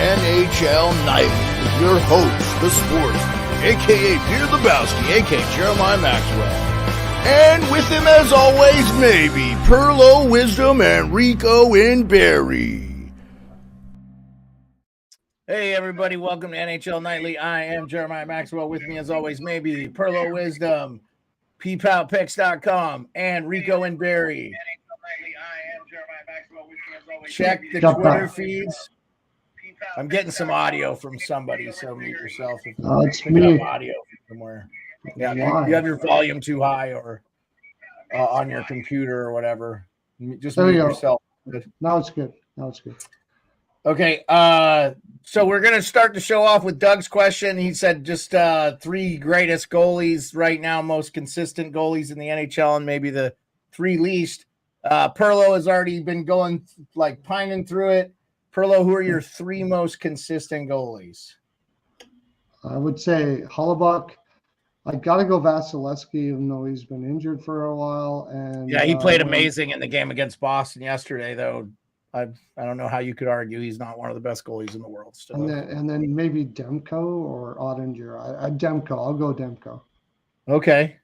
NHL Nightly with your host, the sportsman, a.k.a. Peter Lebowski, a.k.a. Jeremiah Maxwell. And with him, as always, maybe Pearlo, Wisdom, and Rico in Barry. Hey, everybody. Welcome to NHL Nightly. I am Jeremiah Maxwell. With me, as always, maybe Pearlo, Wisdom, PPalPicks.com, and Rico in Barry. Check the Twitter feeds. I'm getting some audio from somebody, so mute yourself. If it's me. Audio from somewhere. Yeah, you have your volume too high or on your computer or whatever. Just mute yourself. Now it's good. Okay, so we're going to start the show off with Doug's question. He said just three greatest goalies right now, most consistent goalies in the NHL, and maybe the three least. Pearlo has already been going, like, pining through it. Pearlo, who are your three most consistent goalies? I would say Hellebuyck. I got to go Vasilevsky, even though he's been injured for a while. And yeah, he played amazing in the game against Boston yesterday, though. I don't know how you could argue he's not one of the best goalies in the world still. And then maybe Demko or Ottinger. Demko. I'll go Demko. Okay.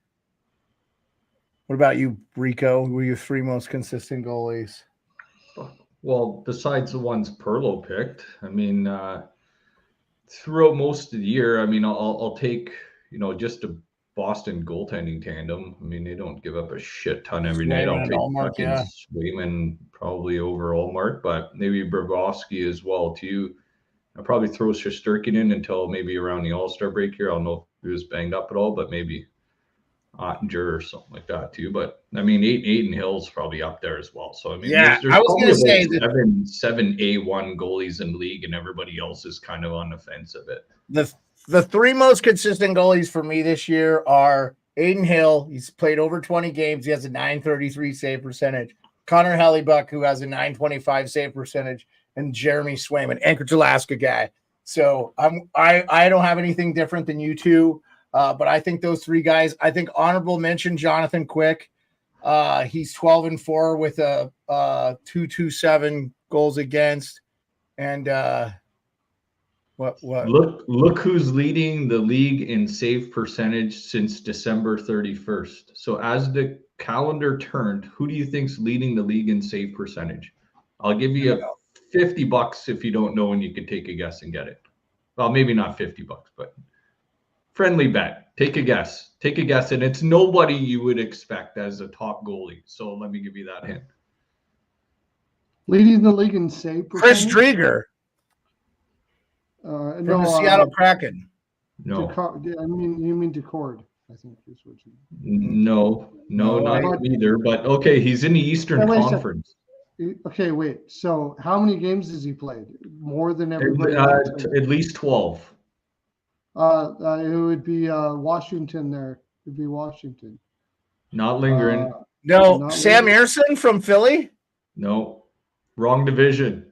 What about you, Rico? Who are your three most consistent goalies? Well, besides the ones Pearlo picked, I mean, throughout most of the year, I mean, I'll take, just a Boston goaltending tandem. I mean, they don't give up a shit ton every night. I'll take fucking Swayman probably over Allmark, but maybe Bobrovsky as well too. I'll probably throw Shesterkin in until maybe around the All-Star break here. I don't know if he was banged up at all, but maybe Ottinger or something like that too. But I mean, Aiden Hill's probably up there as well. So I mean, yeah, there's I was going to say seven A1 goalies in the league, and everybody else is kind of on the fence a bit. The three most consistent goalies for me this year are Aiden Hill. He's played over 20 games. He has a .933 save percentage. Connor Hellebuyck, who has a .925 save percentage, and Jeremy Swayman, Anchorage, Alaska guy. So I don't have anything different than you two. But I think those three guys, I think honorable mention Jonathan Quick. He's 12-4 with a 2.27 goals against. And what? Look who's leading the league in save percentage since December 31st. So as the calendar turned, who do you think's leading the league in save percentage? I'll give you $50 if you don't know, and you can take a guess and get it. Well, maybe not $50, but friendly bet. Take a guess, and it's nobody you would expect as a top goalie. So let me give you that hint. Leading the league in save percentage? Chris Drieger. From the Seattle Kraken. No. You mean Decord, I think is what you mean. No, not either. But okay, he's in the Eastern Conference. Okay, wait. So how many games has he played? More than everybody? At least 12. It would be Washington there. It would be Washington. Not lingering. No, Sam Ersson from Philly? No. Wrong division.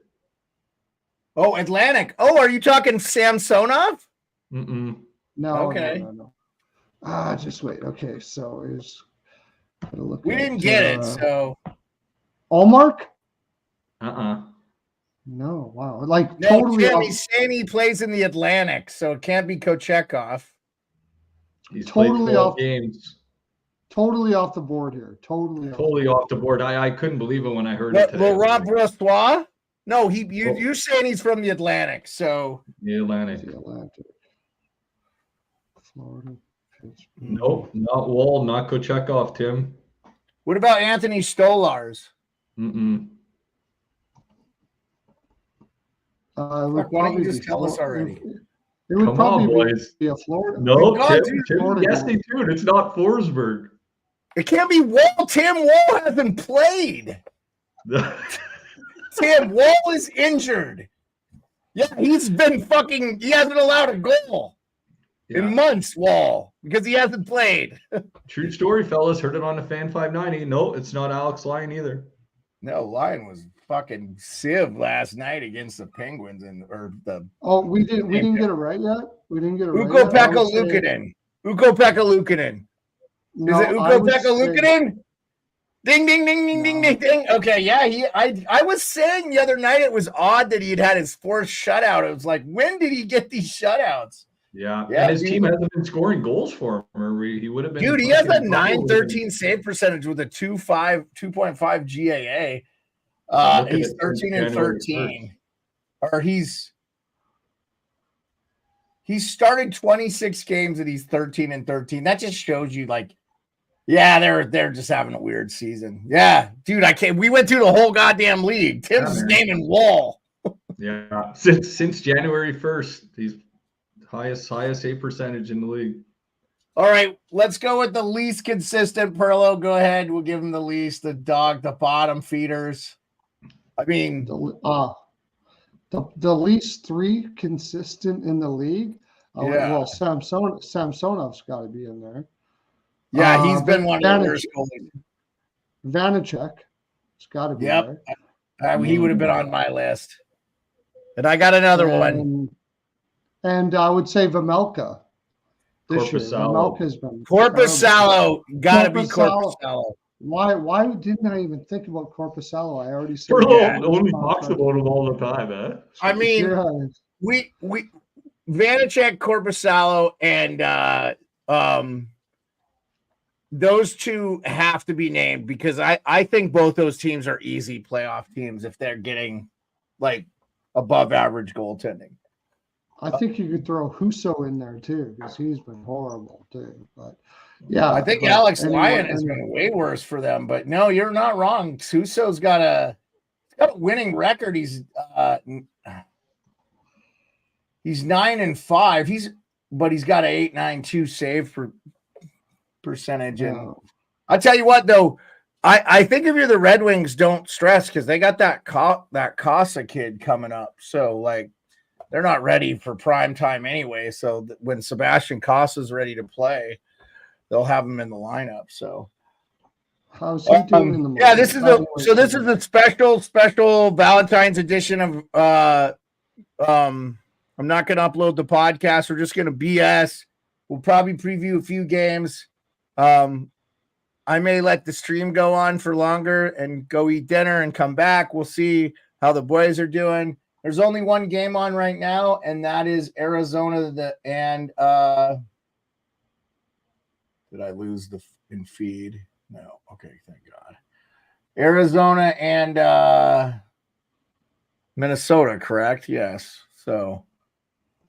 Oh, Atlantic. Oh, are you talking Samsonov? Mm-mm. No. Okay. No. Just wait. Okay, so we didn't get it, so. Allmark? No, wow. Totally. Tim, he's saying he plays in the Atlantic, so it can't be Kochetkov. He's totally off games. Totally off the board here. Totally off the board. I couldn't believe it when I heard it today. Laurent Brossois? No, you're saying he's from the Atlantic, so. The Atlantic. Florida. Nope, not Wall, not Kochetkov, Tim. What about Anthony Stolars? Mm-mm. Why don't you just tell us already? It would probably be a Florida. No, Tim guessing too. It's not Forsberg. It can't be Wall. Tim Wall hasn't played. Tim Wall is injured. Yeah, he hasn't allowed a goal in months, Wall, because he hasn't played. True story, fellas. Heard it on the Fan 590. No, it's not Alex Lyon either. No, Lyon was fucking sieve last night against the Penguins we didn't get it right yet. We didn't get it Ukko-Pekka Luukkonen. Is it Ukko-Pekka Luukkonen? Ding, ding, ding, ding, ding, ding, ding. Okay, yeah. I was saying the other night it was odd that he had his fourth shutout. It was like, when did he get these shutouts? Yeah, Yeah, and his dude. team hasn't been scoring goals for him, or he would have been. Dude, he has a fucking trouble with him. 913 save percentage with a 2.5 GAA. I'm looking He's at 13 and January 13. Or he's started 26 games and he's 13 and 13. That just shows you, like, yeah, they're just having a weird season. Yeah, dude, I can't. We went through the whole goddamn league. Tim's man. naming Wall. Yeah, since January 1st, he's highest save percentage in the league. All right, let's go with the least consistent. Pearlo, go ahead. We'll give him the least. The bottom feeders. I mean, the least 3 consistent in the league. Yeah. Well, Samsonov's got to be in there. Yeah, he's been one of the worst goalies. Vanacek has got to be Yep. there. He would have been on my list. And I got another one. And I would say Vamelka. This year, Korpisalo. Vamelka's been Korpisalo. Got to be Korpisalo. Korpisalo. Why didn't I even think about Korpisalo? I already said Pearlo only talks about him all the time, eh? I mean, we Vanacek, Korpisalo, and those two have to be named because I think both those teams are easy playoff teams if they're getting like above average goaltending. I think you could throw Husso in there too because he's been horrible too. But yeah, I think Alex Lyon has been way worse for them. But no, you're not wrong. Husso's got a winning record. He's 9-5. But he's got a 8.92 save percentage. And I tell you what, though, I think if you're the Red Wings, don't stress because they got that Casa kid coming up. So like they're not ready for prime time anyway. So when Sebastian Casa's ready to play, they'll have him in the lineup. So how's he doing in the yeah, this is a special Valentine's edition of I'm not going to upload the podcast. We're just going to BS. We'll probably preview a few games. I may let the stream go on for longer and go eat dinner and come back. We'll see how the boys are doing. There's only one game on right now, and that is Arizona. Did I lose the in feed? No. Okay, thank God. Arizona and Minnesota, correct? Yes. So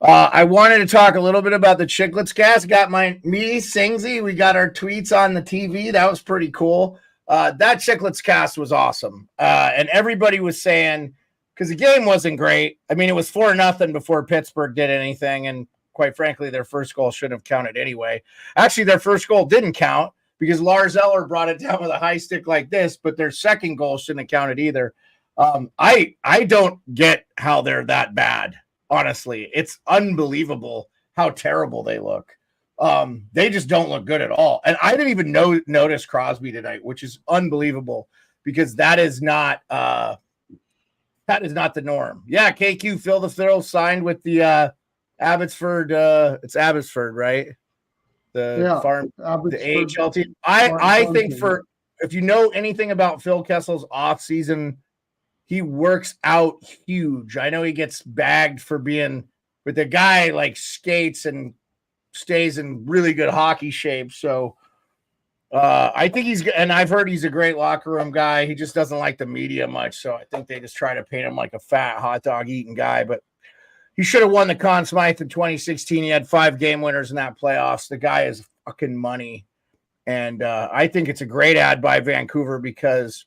I wanted to talk a little bit about the Chicklets cast. Got Singsy. We got our tweets on the TV. That was pretty cool. That Chicklets cast was awesome. And everybody was saying, because the game wasn't great. I mean, it was 4-0 before Pittsburgh did anything. And quite frankly, their first goal shouldn't have counted anyway. Actually, their first goal didn't count because Lars Eller brought it down with a high stick like this, but their second goal shouldn't have counted either. I don't get how they're that bad. Honestly, it's unbelievable how terrible they look. They just don't look good at all. And I didn't even notice Crosby tonight, which is unbelievable because that is not the norm. Yeah, KQ Phil the Fiddle signed with the Abbotsford. It's Abbotsford, right? The AHL team. I think if you know anything about Phil Kessel's offseason, he works out huge. I know he gets bagged for being, but the guy like skates and stays in really good hockey shape. So I think and I've heard he's a great locker room guy. He just doesn't like the media much. So I think they just try to paint him like a fat hot dog eating guy, but he should have won the Conn Smythe in 2016. He had 5 game winners in that playoffs. The guy is fucking money. And I think it's a great ad by Vancouver because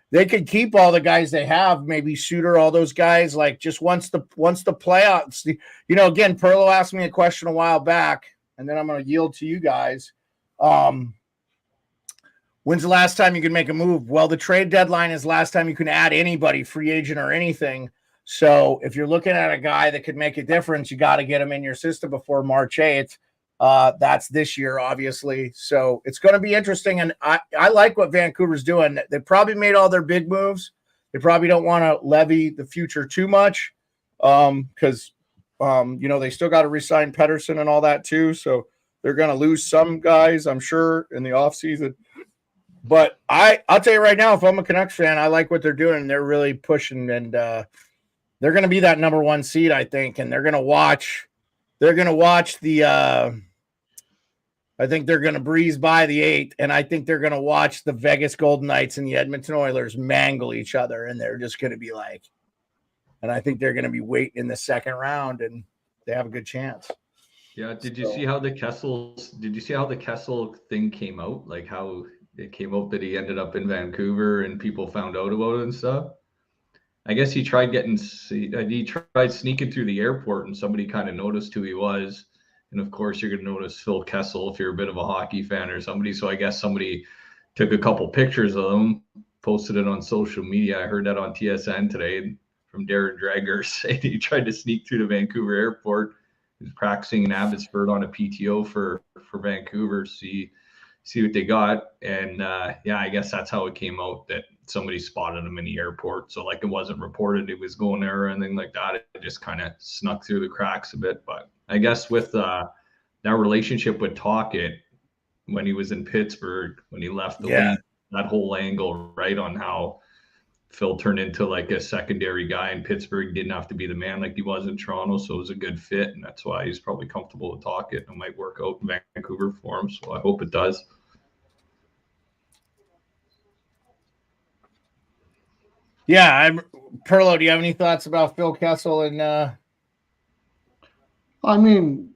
they could keep all the guys they have, maybe Suter, all those guys, like just once the playoffs, again, Pearlo asked me a question a while back, and then I'm going to yield to you guys. When's the last time you can make a move? Well, the trade deadline is last time you can add anybody, free agent or anything. So if you're looking at a guy that could make a difference, you got to get him in your system before March 8th. That's this year, obviously. So it's going to be interesting. And I like what Vancouver's doing. They probably made all their big moves. They probably don't want to levy the future too much because, they still got to re-sign Pettersson and all that too. So they're going to lose some guys, I'm sure, in the offseason. But I'll tell you right now, if I'm a Canucks fan, I like what they're doing. They're really pushing, and they're going to be that number 1 seed, I think. And they're going to watch. They're going to watch the. I think they're going to breeze by the 8th, and I think they're going to watch the Vegas Golden Knights and the Edmonton Oilers mangle each other, and they're just going to be like. And I think they're going to be waiting in the second round, and they have a good chance. Yeah. Did you see how the Kessel thing came out? Like how it came out that he ended up in Vancouver and people found out about it and stuff? I guess he tried sneaking through the airport and somebody kind of noticed who he was. And of course, you're going to notice Phil Kessel if you're a bit of a hockey fan or somebody. So I guess somebody took a couple pictures of him, posted it on social media. I heard that on TSN today from Darren Dreger saying he tried to sneak through the Vancouver airport. He was practicing in Abbotsford on a PTO for Vancouver, see what they got. And I guess that's how it came out that somebody spotted him in the airport. So like it wasn't reported it was going there or anything like that. It just kind of snuck through the cracks a bit. But I guess with that relationship with Tocchet when he was in Pittsburgh, when he left the league, that whole angle, right, on how Phil turned into like a secondary guy in Pittsburgh, didn't have to be the man like he was in Toronto. So it was a good fit. And that's why he's probably comfortable with Tocchet and might work out in Vancouver for him. So I hope it does. Yeah, Perlo, do you have any thoughts about Phil Kessel and I mean,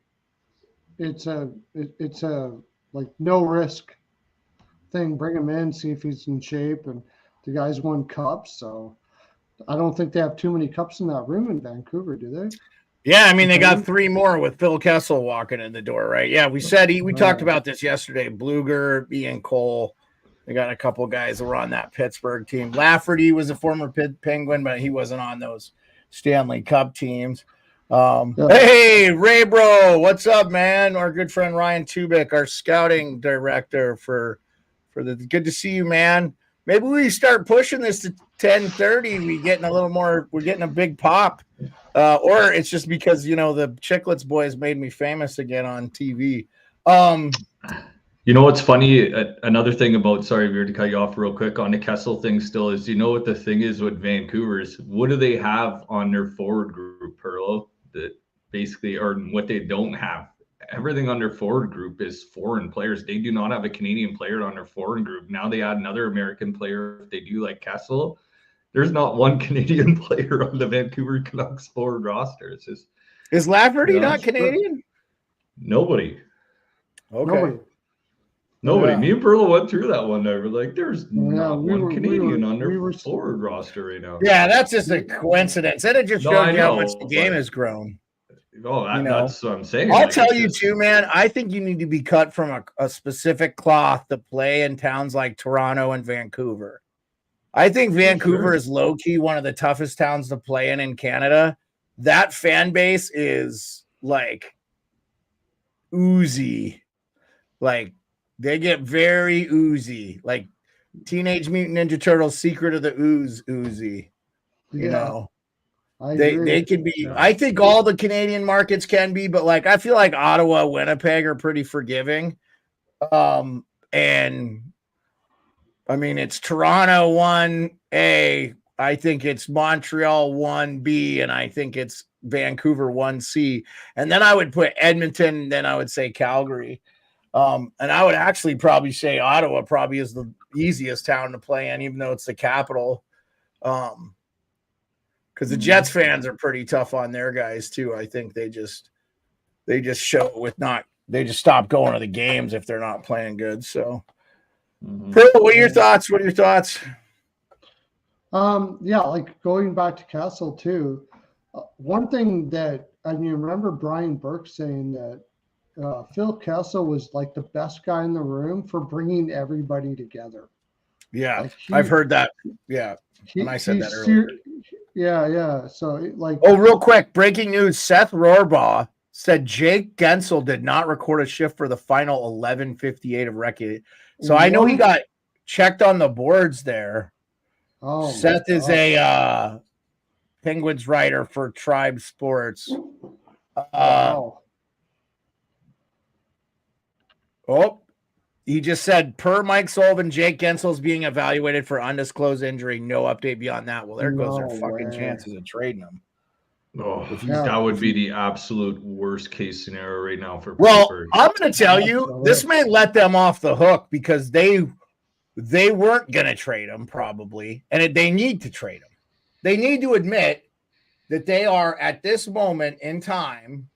it's a like no risk thing. Bring him in, see if he's in shape, and the guy's won cups, so I don't think they have too many cups in that room in Vancouver, do they? Yeah, I mean they got 3 more with Phil Kessel walking in the door, right? Yeah, we talked about this yesterday. Bluger, Ian Cole. They got a couple guys that were on that Pittsburgh team. Lafferty was a former Penguin, but he wasn't on those Stanley Cup teams. Hey, Ray Bro, what's up, man? Our good friend Ryan Tubick, our scouting director for the good to see you, man. Maybe we start pushing this to 10:30. We're getting a big pop. Or it's just because the Chicklets boys made me famous again on TV. You know what's funny? Another thing about, sorry, weird to cut you off real quick on the Kessel thing still is, what the thing is with Vancouver's? What do they have on their forward group, Perlo? That basically, or what they don't have. Everything on their forward group is foreign players. They do not have a Canadian player on their forward group. Now they add another American player if they do like Kessel. There's not one Canadian player on the Vancouver Canucks forward roster. It's just, is Lafferty not Canadian? Nobody. Okay. Nobody. Me and Pearl went through that one. We're like, there's not one Canadian on their forward roster right now. Yeah, that's just a coincidence. And it just shows you how much the game has grown. Oh, that's what I'm saying. I'll tell you too, man. I think you need to be cut from a specific cloth to play in towns like Toronto and Vancouver. I think Vancouver is low-key one of the toughest towns to play in Canada. That fan base is like oozy. Like, they get very oozy, like Teenage Mutant Ninja Turtles' Secret of the Oozy. They can be. Yeah. I think all the Canadian markets can be, but like I feel like Ottawa, Winnipeg are pretty forgiving. And I mean it's Toronto 1A. I think it's Montreal 1B, and I think it's Vancouver 1C. And then I would put Edmonton. Then I would say Calgary. And I would actually probably say Ottawa probably is the easiest town to play in, even though it's the capital. Because the Jets fans are pretty tough on their guys too. I think they just show they just stop going to the games if they're not playing good. So, Pearl, what are your thoughts? Like going back to Kessel too. One thing that remember Brian Burke saying that. Phil Kessel was like the best guy in the room for bringing everybody together. Yeah, I've heard that. Yeah, and I said that earlier. Yeah. So real quick, breaking news: Seth Rohrbaugh said Jake Gensel did not record a shift for the final 11:58 of Recce. So I know he got checked on the boards there. Oh, Seth is a Penguins writer for Tribe Sports. Wow. Oh, He just said, per Mike Sullivan, Jake Gensel's being evaluated for undisclosed injury. No update beyond that. Well, there goes their fucking chances of trading him. Oh, that would be the absolute worst case scenario right now for Pittsburgh. I'm going to tell you, this may let them off the hook because they weren't going to trade him probably, and they need to trade him. They need to admit that they are at this moment in time.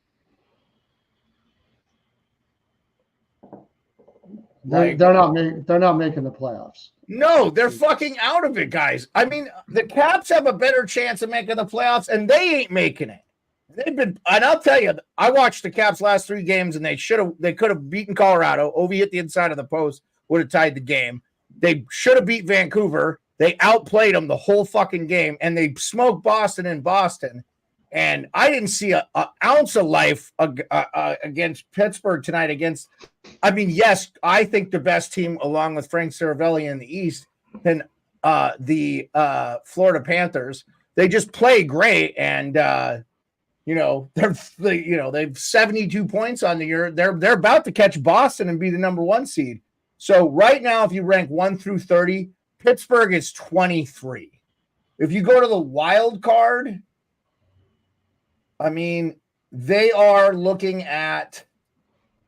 They're not making the playoffs. No, they're fucking out of it, guys. I mean, the Caps have a better chance of making the playoffs, and they ain't making it. And I'll tell you, I watched the Caps last 3 games, and they could have beaten Colorado. Ovi hit the inside of the post, would have tied the game. They should have beat Vancouver. They outplayed them the whole fucking game, and they smoked Boston in Boston. And I didn't see an ounce of life against Pittsburgh tonight. Yes, I think the best team, along with Frank Saravelli in the East, than the Florida Panthers. They just play great, and they've 72 points on the year. They're about to catch Boston and be the number 1 seed. So right now, if you rank 1 through 30, Pittsburgh is 23. If you go to the wild card, I mean, they are looking at.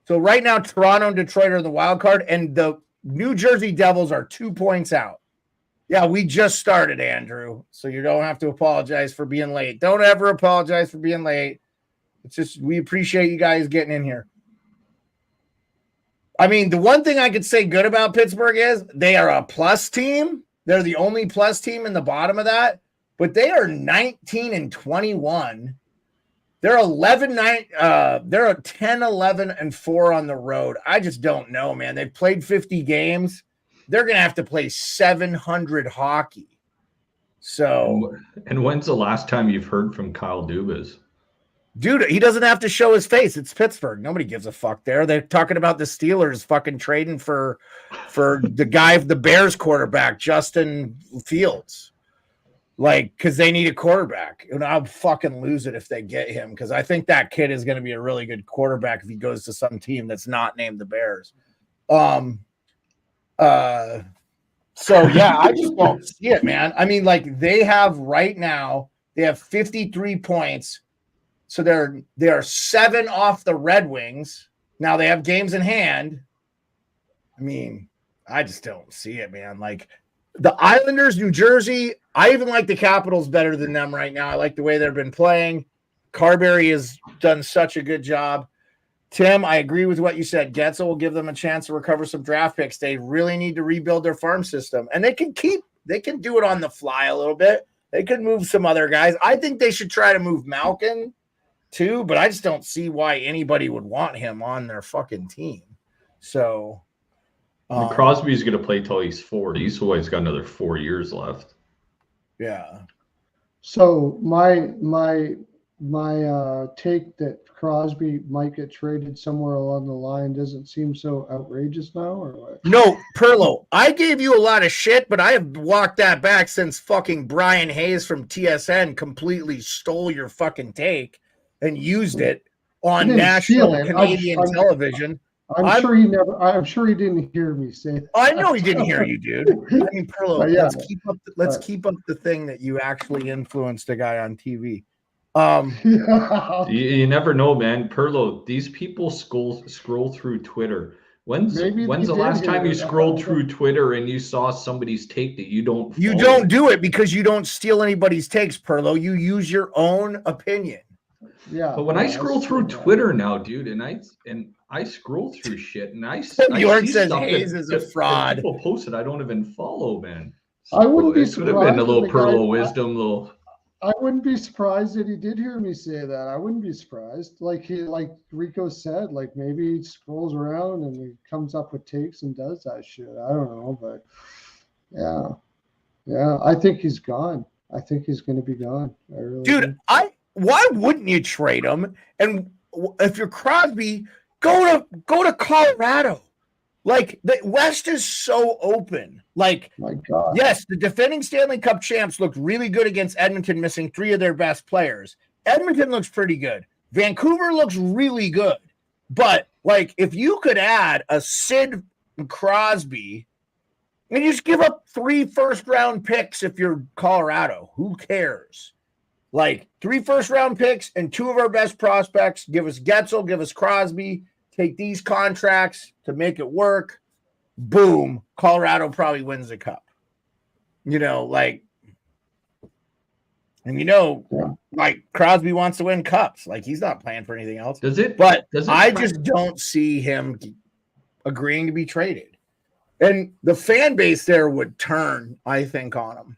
So right now, Toronto and Detroit are the wild card, and the New Jersey Devils are 2 points out. Yeah, we just started, Andrew, so you don't have to apologize for being late. Don't ever apologize for being late. It's just we appreciate you guys getting in here. I mean, the one thing I could say good about Pittsburgh is they are a plus team. They're the only plus team in the bottom of that, but they are 19-21. They're 11-9. They're a 10-11-4 on the road. I just don't know, man. They've played 50 games. They're going to have to play 700 hockey. So, and when's the last time you've heard from Kyle Dubas? Dude, he doesn't have to show his face. It's Pittsburgh. Nobody gives a fuck there. They're talking about the Steelers fucking trading for the guy, the Bears quarterback, Justin Fields. Like, because they need a quarterback. And I'll fucking lose it if they get him, because I think that kid is going to be a really good quarterback if he goes to some team that's not named the Bears. So, yeah, I just don't see it, man. I mean, like, they have right now, they have 53 points. So they are 7 off the Red Wings. Now they have games in hand. I mean, I just don't see it, man. Like the Islanders, New Jersey, I even like the Capitals better than them right now. I like the way they've been playing. Carberry has done such a good job. Tim, I agree with what you said. Getzel will give them a chance to recover some draft picks. They really need to rebuild their farm system. And they can do it on the fly a little bit. They could move some other guys. I think they should try to move Malkin too, but I just don't see why anybody would want him on their fucking team. So Crosby's going to play till he's 40, so he's got another 4 years left. Yeah. So my take that Crosby might get traded somewhere along the line doesn't seem so outrageous now, or what? No, Pearlo, I gave you a lot of shit, but I have walked that back since fucking Brian Hayes from TSN completely stole your fucking take and used it on national Canadian television. I'm sure he didn't hear me say that. I know he didn't hear you, dude. I mean, Pearlo, yeah. let's keep up the thing that you actually influenced a guy on TV. You never know, man. Pearlo, these people scroll through Twitter. When's the last time you scrolled through Twitter and you saw somebody's take that you don't follow? You don't do it because you don't steal anybody's takes, Pearlo. You use your own opinion. Yeah. But when I scroll through Twitter now, dude, and I scroll through shit, and I York see says stuff Hayes is a fraud. People posted, I don't even follow, man. So I wouldn't be it could have surprised been a little if the Pearlo guy- wisdom, I wouldn't be surprised if he did hear me say that. I wouldn't be surprised. Like Rico said, like maybe he scrolls around and he comes up with takes and does that shit. I don't know, but yeah. I think he's gone. I think he's going to be gone. I really do. Why wouldn't you trade him? And if you're Crosby, go to Colorado. Like the West is so open. Like, my God. Yes, the defending Stanley Cup champs looked really good against Edmonton, missing 3 of their best players. Edmonton looks pretty good. Vancouver looks really good. But like, if you could add a Sid and Crosby, and you just give up 3 first-round picks if you're Colorado. Who cares? Like 3 first-round picks and 2 of our best prospects. Give us Getzel, give us Crosby. Take these contracts to make it work. Boom. Colorado probably wins the cup. You know, like, and like Crosby wants to win cups. Like he's not playing for anything else. But I just don't see him agreeing to be traded. And the fan base there would turn, I think, on him.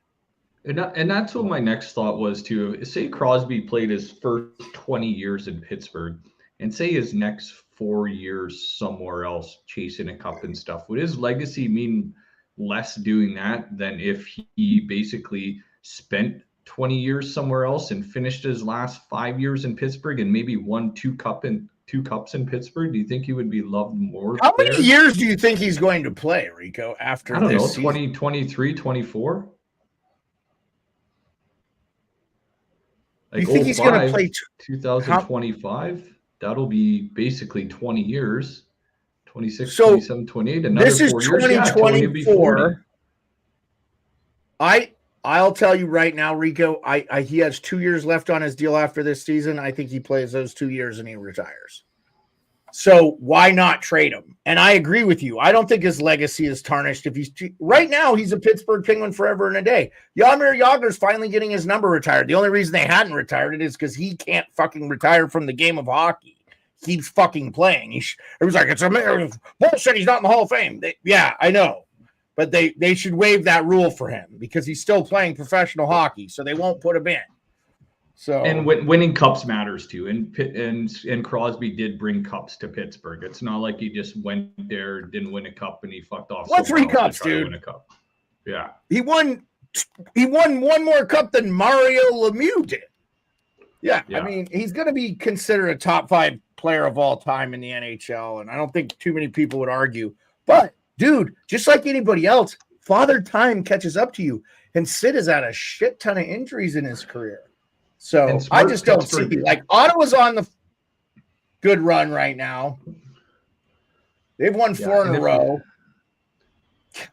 And that's what my next thought was too. Say Crosby played his first 20 years in Pittsburgh, and say his next 4 years somewhere else chasing a cup and stuff. Would his legacy mean less doing that than if he basically spent 20 years somewhere else and finished his last 5 years in Pittsburgh and maybe won 2 cups in Pittsburgh? Do you think he would be loved more? How many years do you think he's going to play, Rico, after I don't know, season? 2023, 24? Like, you think he's going to play 2025? That'll be basically 20 years. 26, 27, 28. Another this is 4 years. 2024. I'll tell you right now, Rico, he has 2 years left on his deal after this season. I think he plays those 2 years and he retires. So why not trade him? And I agree with you. I don't think his legacy is tarnished. If he's right now, he's a Pittsburgh Penguin forever and a day. Jaromir Jagr's finally getting his number retired. The only reason they hadn't retired it is because he can't fucking retire from the game of hockey. He keeps fucking playing. It was like, it's a bullshit. He's not in the Hall of Fame. Yeah, I know. But they should waive that rule for him because he's still playing professional hockey. So they won't put him in. So and winning cups matters too, and Crosby did bring cups to Pittsburgh. It's not like he just went there, didn't win a cup, and he fucked off. What 3 cups, dude? Win a cup. Yeah, he won 1 more cup than Mario Lemieux did. Yeah, I mean he's going to be considered a top 5 player of all time in the NHL, and I don't think too many people would argue. But dude, just like anybody else, Father Time catches up to you, and Sid has had a shit ton of injuries in his career. So I just don't see like Ottawa's on the good run right now. They've won 4 in a row.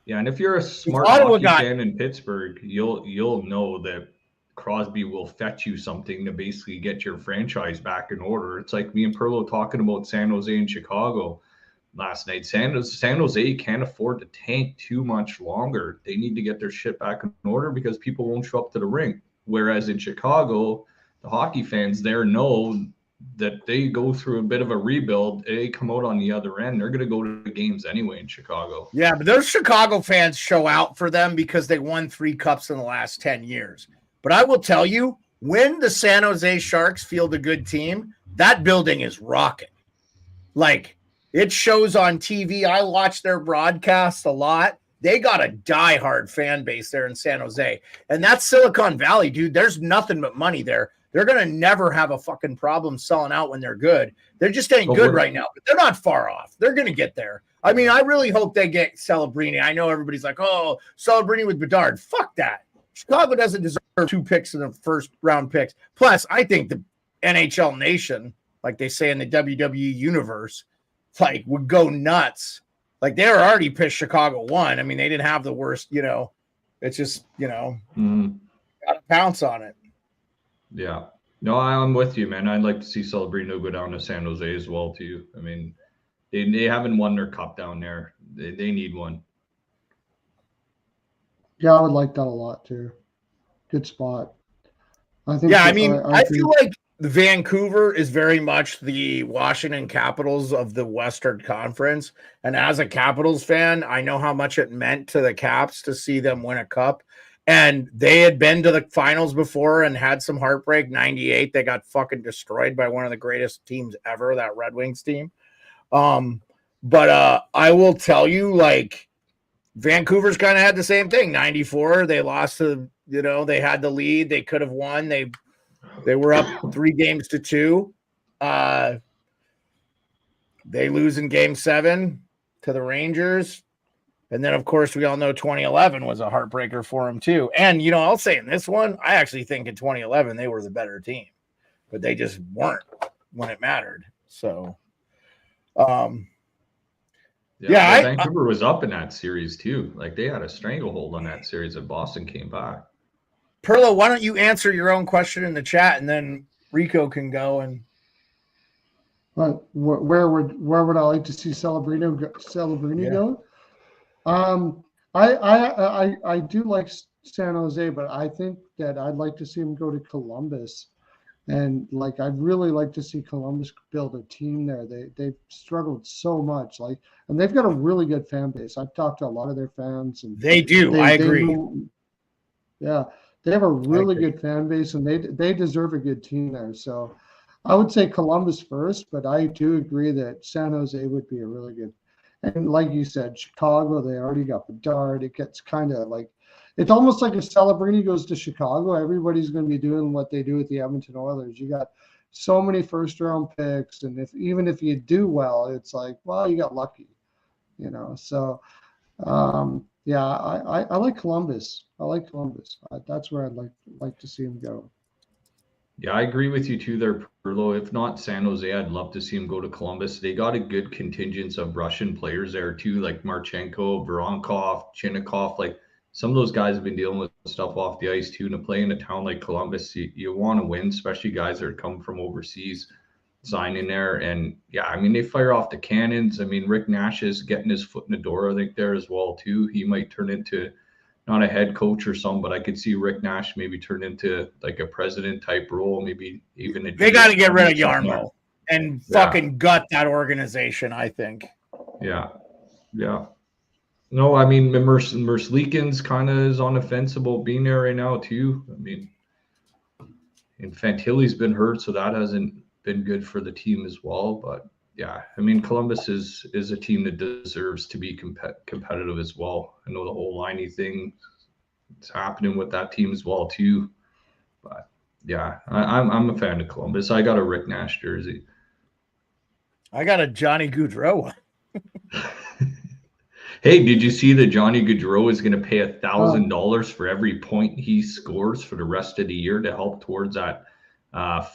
Yeah, and if you're a smart hockey fan in Pittsburgh, you'll know that Crosby will fetch you something to basically get your franchise back in order. It's like me and Pearlo talking about San Jose and Chicago last night. San Jose can't afford to tank too much longer. They need to get their shit back in order because people won't show up to the rink. Whereas in Chicago, the hockey fans there know that they go through a bit of a rebuild. They come out on the other end. They're going to go to the games anyway in Chicago. Yeah, but those Chicago fans show out for them because they won 3 cups in the last 10 years. But I will tell you, when the San Jose Sharks field a good team, that building is rocking. Like, it shows on TV. I watch their broadcasts a lot. They got a diehard fan base there in San Jose. And that's Silicon Valley, dude. There's nothing but money there. They're going to never have a fucking problem selling out when they're good. They just ain't good right now, but they're not far off. They're going to get there. I mean, I really hope they get Celebrini. I know everybody's like, oh, Celebrini with Bedard. Fuck that. Chicago doesn't deserve 2 picks in the first round picks. Plus, I think the NHL nation, like they say in the WWE universe, like would go nuts. Like they were already pissed Chicago won. I mean, they didn't have the worst, it's just, gotta pounce on it. Yeah. No, I'm with you, man. I'd like to see Celebrini go down to San Jose as well, too. I mean, they haven't won their cup down there. They need one. Yeah, I would like that a lot, too. Good spot. I think. Yeah, I mean, I feel like Vancouver is very much the Washington Capitals of the Western Conference. And as a Capitals fan, I know how much it meant to the Caps to see them win a cup. And they had been to the finals before and had some heartbreak. 98, they got fucking destroyed by one of the greatest teams ever, that Red Wings team. But I will tell you, like, Vancouver's kind of had the same thing. 94, they lost to, they had the lead. They could have won. They were up 3-2. They lose in game 7 to the Rangers. And then, of course, we all know 2011 was a heartbreaker for them, too. And, I'll say in this one, I actually think in 2011 they were the better team. But they just weren't when it mattered. So, Yeah, Vancouver was up in that series too. Like they had a stranglehold on that series, and Boston came back. Perlo, why don't you answer your own question in the chat, and then Rico can go and. But where would I like to see Celebrini go? I do like San Jose, but I think that I'd like to see him go to Columbus. And like I'd really like to see Columbus build a team there. They've struggled so much, and they've got a really good fan base. I've talked to a lot of their fans, and They do. I agree. Yeah, they have a really good fan base, and they deserve a good team there. So I would say Columbus first, but I do agree that San Jose would be a really good. And like you said, Chicago, they already got Bedard. It gets kind of like, it's almost like if Celebrini goes to Chicago, everybody's going to be doing what they do with the Edmonton Oilers. You got so many first-round picks, and even if you do well, it's like, well, you got lucky, So, yeah, I like Columbus. I like Columbus. That's where I'd like to see him go. Yeah, I agree with you too there, Perlo. If not San Jose, I'd love to see him go to Columbus. They got a good contingent of Russian players there too, like Marchenko, Voronkov, Chinnikov. Like some of those guys have been dealing with stuff off the ice too. And to play in a town like Columbus, you want to win, especially guys that come from overseas, sign in there. And yeah, I mean, they fire off the cannons. I mean, Rick Nash is getting his foot in the door, I think, there as well too. He might turn into not a head coach or something, but I could see Rick Nash maybe turn into like a president type role, maybe even a. They got to get rid of Yarmo and fucking gut that organization, I think. Yeah. No, I mean, Merzlikins kind of is on the fence about being there right now too. I mean, and Fantilli's been hurt, so that hasn't been good for the team as well. But yeah, I mean, Columbus is a team that deserves to be competitive as well. I know the whole Liney thing is happening with that team as well too. But yeah, I'm a fan of Columbus. I got a Rick Nash jersey. I got a Johnny Gaudreau. Hey, did you see that Johnny Gaudreau is going to pay $1,000 for every point he scores for the rest of the year to help towards that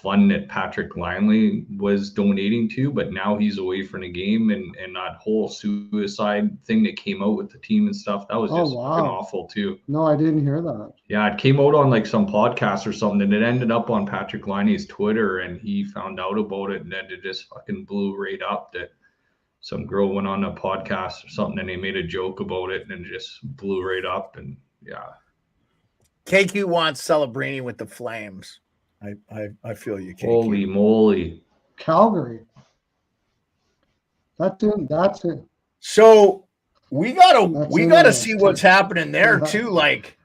fund that Patrick Langley was donating to, but now he's away from the game, and that whole suicide thing that came out with the team and stuff, that was just fucking awful too. No, I didn't hear that. Yeah, it came out on like some podcast or something, and it ended up on Patrick Langley's Twitter, and he found out about it, and then it just fucking blew right up that some girl went on a podcast or something, and they made a joke about it, and it just blew right up, and yeah. KQ wants Celebrini with the Flames. I feel you, KQ. Holy moly. Calgary. That's it. So we gotta see what's happening there too. Like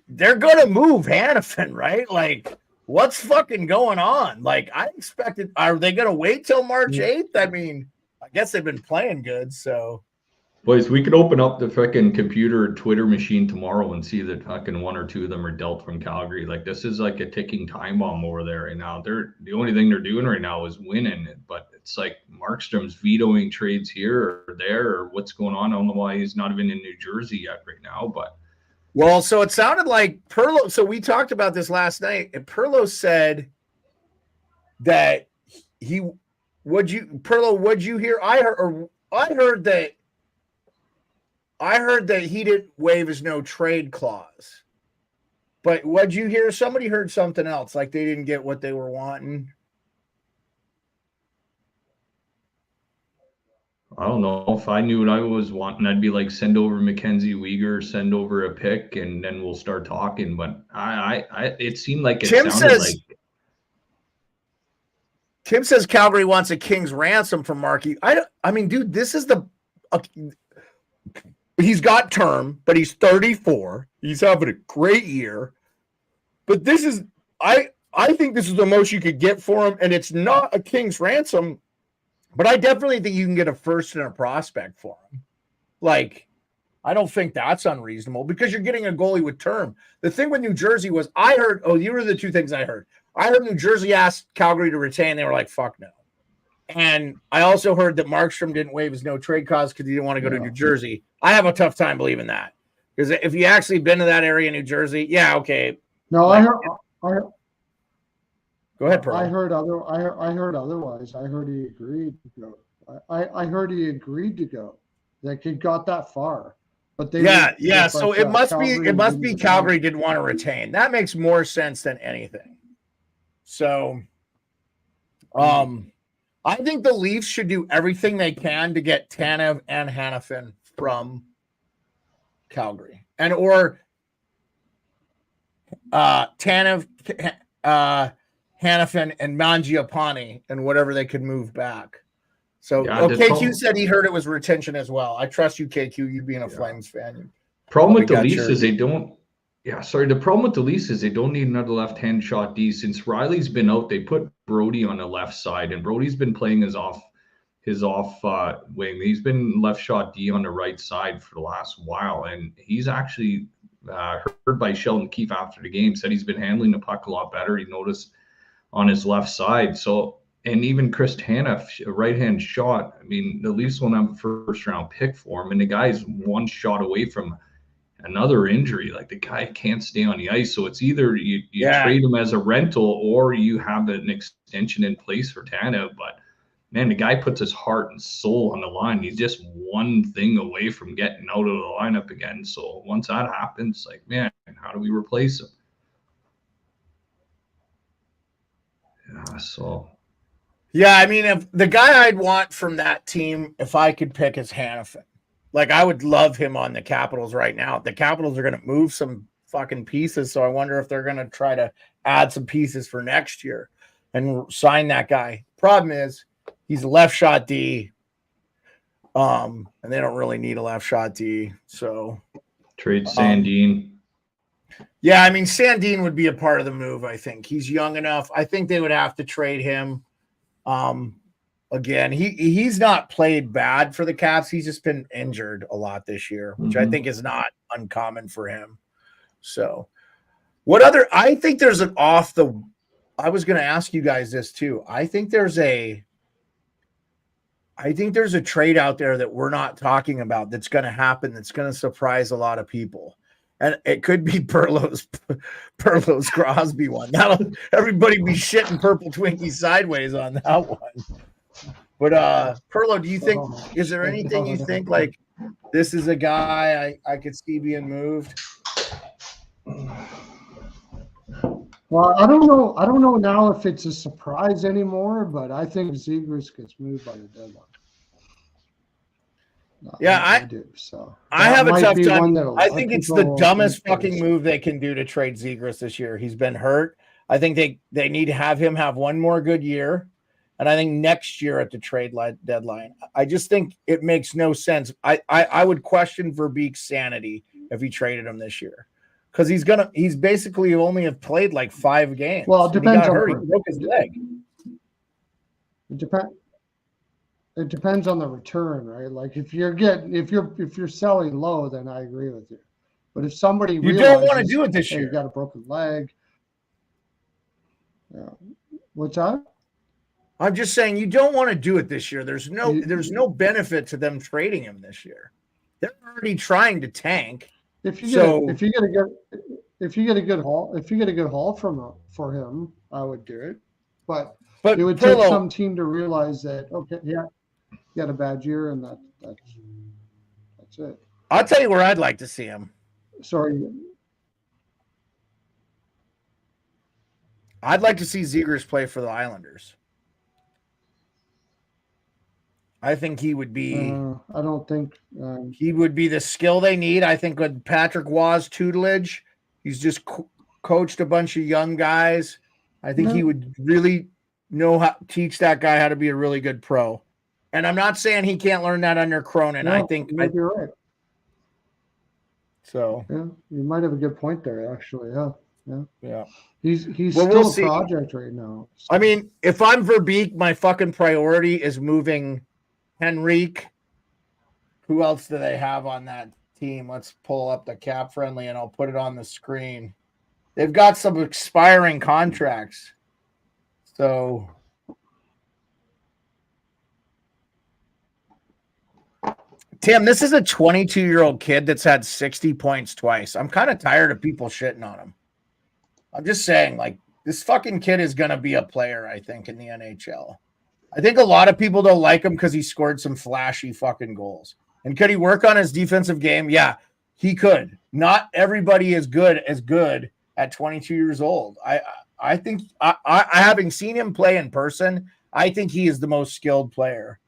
they're gonna move Hannafin, right? Like what's fucking going on? Like I expected. Are they gonna wait till March 8th? I mean, I guess they've been playing good, so. Boys, we could open up the fucking computer Twitter machine tomorrow and see that fucking one or two of them are dealt from Calgary. Like this is like a ticking time bomb over there right now. The only thing they're doing right now is winning it, but it's like Markstrom's vetoing trades here or there or what's going on. I don't know why he's not even in New Jersey yet right now, but. Well, so it sounded like Pearlo. So we talked about this last night, and Pearlo said that would you hear? I heard that he didn't waive his no trade clause. But what'd you hear? Somebody heard something else, like they didn't get what they were wanting. I don't know. If I knew what I was wanting, I'd be like, send over Mackenzie Weegar, send over a pick, and then we'll start talking. But it seemed like Tim says Calgary wants a king's ransom from Markey. I mean, dude, this is he's got term, but he's 34. He's having a great year. But this is I think this is the most you could get for him, and it's not a king's ransom, but I definitely think you can get a first and a prospect for him. Like, I don't think that's unreasonable because you're getting a goalie with term. The thing with New Jersey was you were the two things I heard. I heard New Jersey asked Calgary to retain. They were like, fuck no. And I also heard that Markstrom didn't waive his no trade clause because he didn't want to go to New Jersey. I have a tough time believing that. Because if you actually been to that area in New Jersey, yeah, okay. No, I heard. Go ahead, Pearl. I heard otherwise. I heard he agreed. I heard he agreed to go. Like he got that far, but they Yeah. So it must Calgary be Calgary didn't want to retain. That makes more sense than anything. So, I think the Leafs should do everything they can to get Tanev and Hanifin from Calgary, and or Tanev, Hanifin, and Mangiapane, and whatever they could move back. So, KQ said he heard it was retention as well. I trust you, KQ. You being a Flames fan. Problem with the Leafs is they don't. Yeah, sorry. The problem with the Leafs is they don't need another left-hand shot D. Since Riley's been out, they put Brody on the left side, and Brody's been playing his off wing. He's been left shot D on the right side for the last while, and he's actually heard by Sheldon Keefe after the game said he's been handling the puck a lot better. He noticed on his left side. So, and even Chris Tanev, a right-hand shot. I mean, the Leafs won't have a first-round pick for him, and the guy's one shot away from another injury. Like the guy can't stay on the ice. So it's either you trade him as a rental or you have an extension in place for Tanev. But man, the guy puts his heart and soul on the line. He's just one thing away from getting out of the lineup again. So once that happens, like, man, how do we replace him? Yeah, I mean, if the guy I'd want from that team, if I could pick, is Hanifin. Like, I would love him on the Capitals right now. The Capitals are going to move some fucking pieces, so I wonder if they're going to try to add some pieces for next year and sign that guy. Problem is, he's a left shot D, and they don't really need a left shot D. So trade Sandin. Yeah, I mean, Sandin would be a part of the move, I think. He's young enough. I think they would have to trade him. Again, he's not played bad for the Caps. He's just been injured a lot this year, which I think is not uncommon for him. So I think there's I was going to ask you guys this too. I think there's a trade out there that we're not talking about that's going to happen. That's going to surprise a lot of people. And it could be Pearlo's Crosby one. That'll everybody be shitting purple Twinkie sideways on that one. But Pearlo, do you think is there anything you think like this is a guy I could see being moved? Well, I don't know now if it's a surprise anymore, but I think Zegras gets moved by the deadline. I do. So I have a tough time. I think it's the dumbest fucking move they can do to trade Zegras this year. He's been hurt. I think they need to have him have one more good year. And I think next year at the trade deadline, I just think it makes no sense. I would question Verbeek's sanity if he traded him this year, because he's basically only have played like 5 games. Well, it depends. He broke his leg. It depends on the return, right? Like if you're selling low, then I agree with you. But if somebody you don't want to do it this year, you got a broken leg. Yeah. What's that? I'm just saying you don't want to do it this year. There's no benefit to them trading him this year. They're already trying to tank. If you get a good haul for him, I would do it. But it would take some team to realize that he had a bad year and that's it. I'll tell you where I'd like to see him. Sorry. I'd like to see Zegras play for the Islanders. I think he would be. I don't think he would be the skill they need. I think with Patrick Waugh's tutelage, he's just coached a bunch of young guys. I think he would really know how teach that guy how to be a really good pro. And I'm not saying he can't learn that under Cronin. No, I think you're right. So yeah, you might have a good point there. Actually, yeah. He's still a project right now. So. I mean, if I'm Verbeek, my fucking priority is moving Henrique. Who else do they have on that team? Let's pull up the cap friendly and I'll put it on the screen. They've got some expiring contracts. So Tim, this is a 22-year-old kid that's had 60 points twice. I'm kind of tired of people shitting on him. I'm just saying, like, this fucking kid is going to be a player, I think, in the NHL. I think a lot of people don't like him because he scored some flashy fucking goals. And could he work on his defensive game? Yeah, he could. Not everybody is good at 22 years old. I think having seen him play in person, I think he is the most skilled player.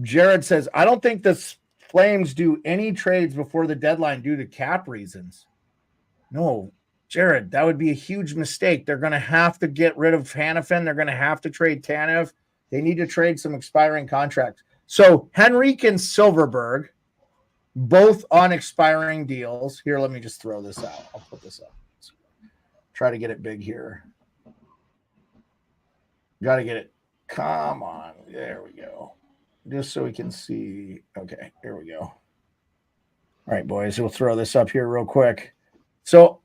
Jared says, I don't think the Flames do any trades before the deadline due to cap reasons. No, Jared, that would be a huge mistake. They're going to have to get rid of Hanifin. They're going to have to trade Tanev. They need to trade some expiring contracts. So Henrique and Silverberg, both on expiring deals. Here, let me just throw this out. I'll put this up. Try to get it big here. Got to get it. Come on. There we go. Just so we can see. Okay, here we go. All right, boys, we'll throw this up here real quick. So,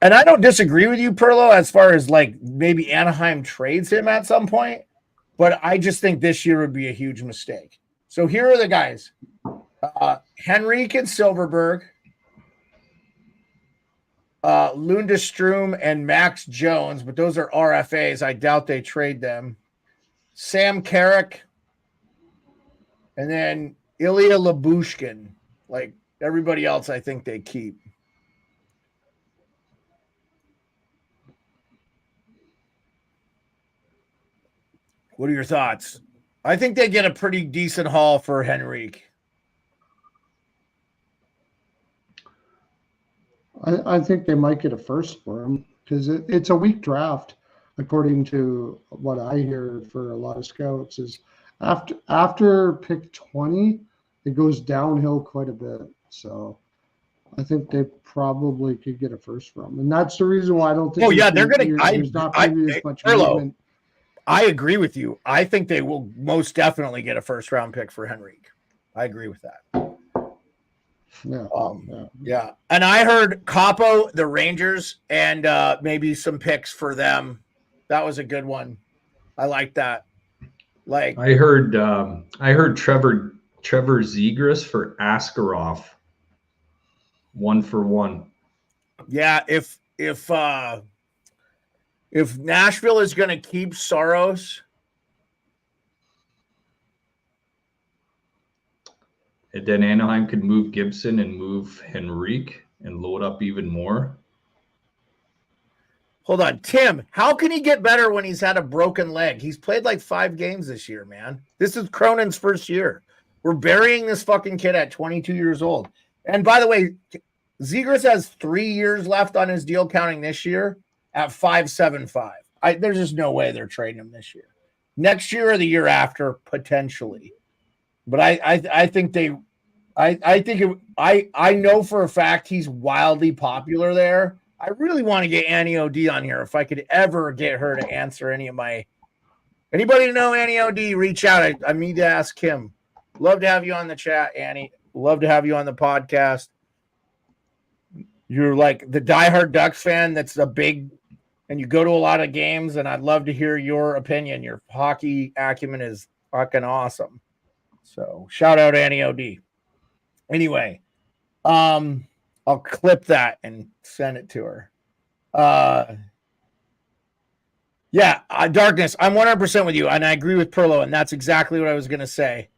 and I don't disagree with you, Pearlo, as far as like maybe Anaheim trades him at some point, but I just think this year would be a huge mistake. So here are the guys. Henrique and Silverberg, Lundestrom and Max Jones, but those are RFAs. I doubt they trade them. Sam Carrick, and then Ilya Labushkin. Like everybody else, I think they keep. What are your thoughts? I think they get a pretty decent haul for Henrique. I think they might get a first for him because it's a weak draft, according to what I hear for a lot of scouts. Is after pick 20, it goes downhill quite a bit. So I think they probably could get a first from him, and that's the reason why I don't think. Oh yeah, they're going to. There's not going to be as much movement. I agree with you. I think they will most definitely get a first round pick for Henrique. I agree with that. Yeah. And I heard Capo, the Rangers, and maybe some picks for them. That was a good one. I like that. Like I heard Trevor Zegras for Askarov. 1 for 1. Yeah, if Nashville is going to keep Soros, and then Anaheim could move Gibson and move Henrique and load up even more. Hold on, Tim, how can he get better when he's had a broken leg? He's played like 5 games this year, man. This is Cronin's first year. We're burying this fucking kid at 22 years old. And by the way, Zegras has 3 years left on his deal counting this year at 5.75. There's just no way they're trading him this year. Next year or the year after, potentially. But I think I know for a fact he's wildly popular there. I really want to get Annie OD on here if I could ever get her to answer any of my. Anybody know Annie OD? Reach out. I need to ask him. Love to have you on the chat, Annie. Love to have you on the podcast. You're like the diehard Ducks fan that's a big, and you go to a lot of games, and I'd love to hear your opinion. Your hockey acumen is fucking awesome. So shout out Annie OD. Anyway, I'll clip that and send it to her. Darkness. I'm 100% with you, and I agree with Pearlo, and that's exactly what I was going to say.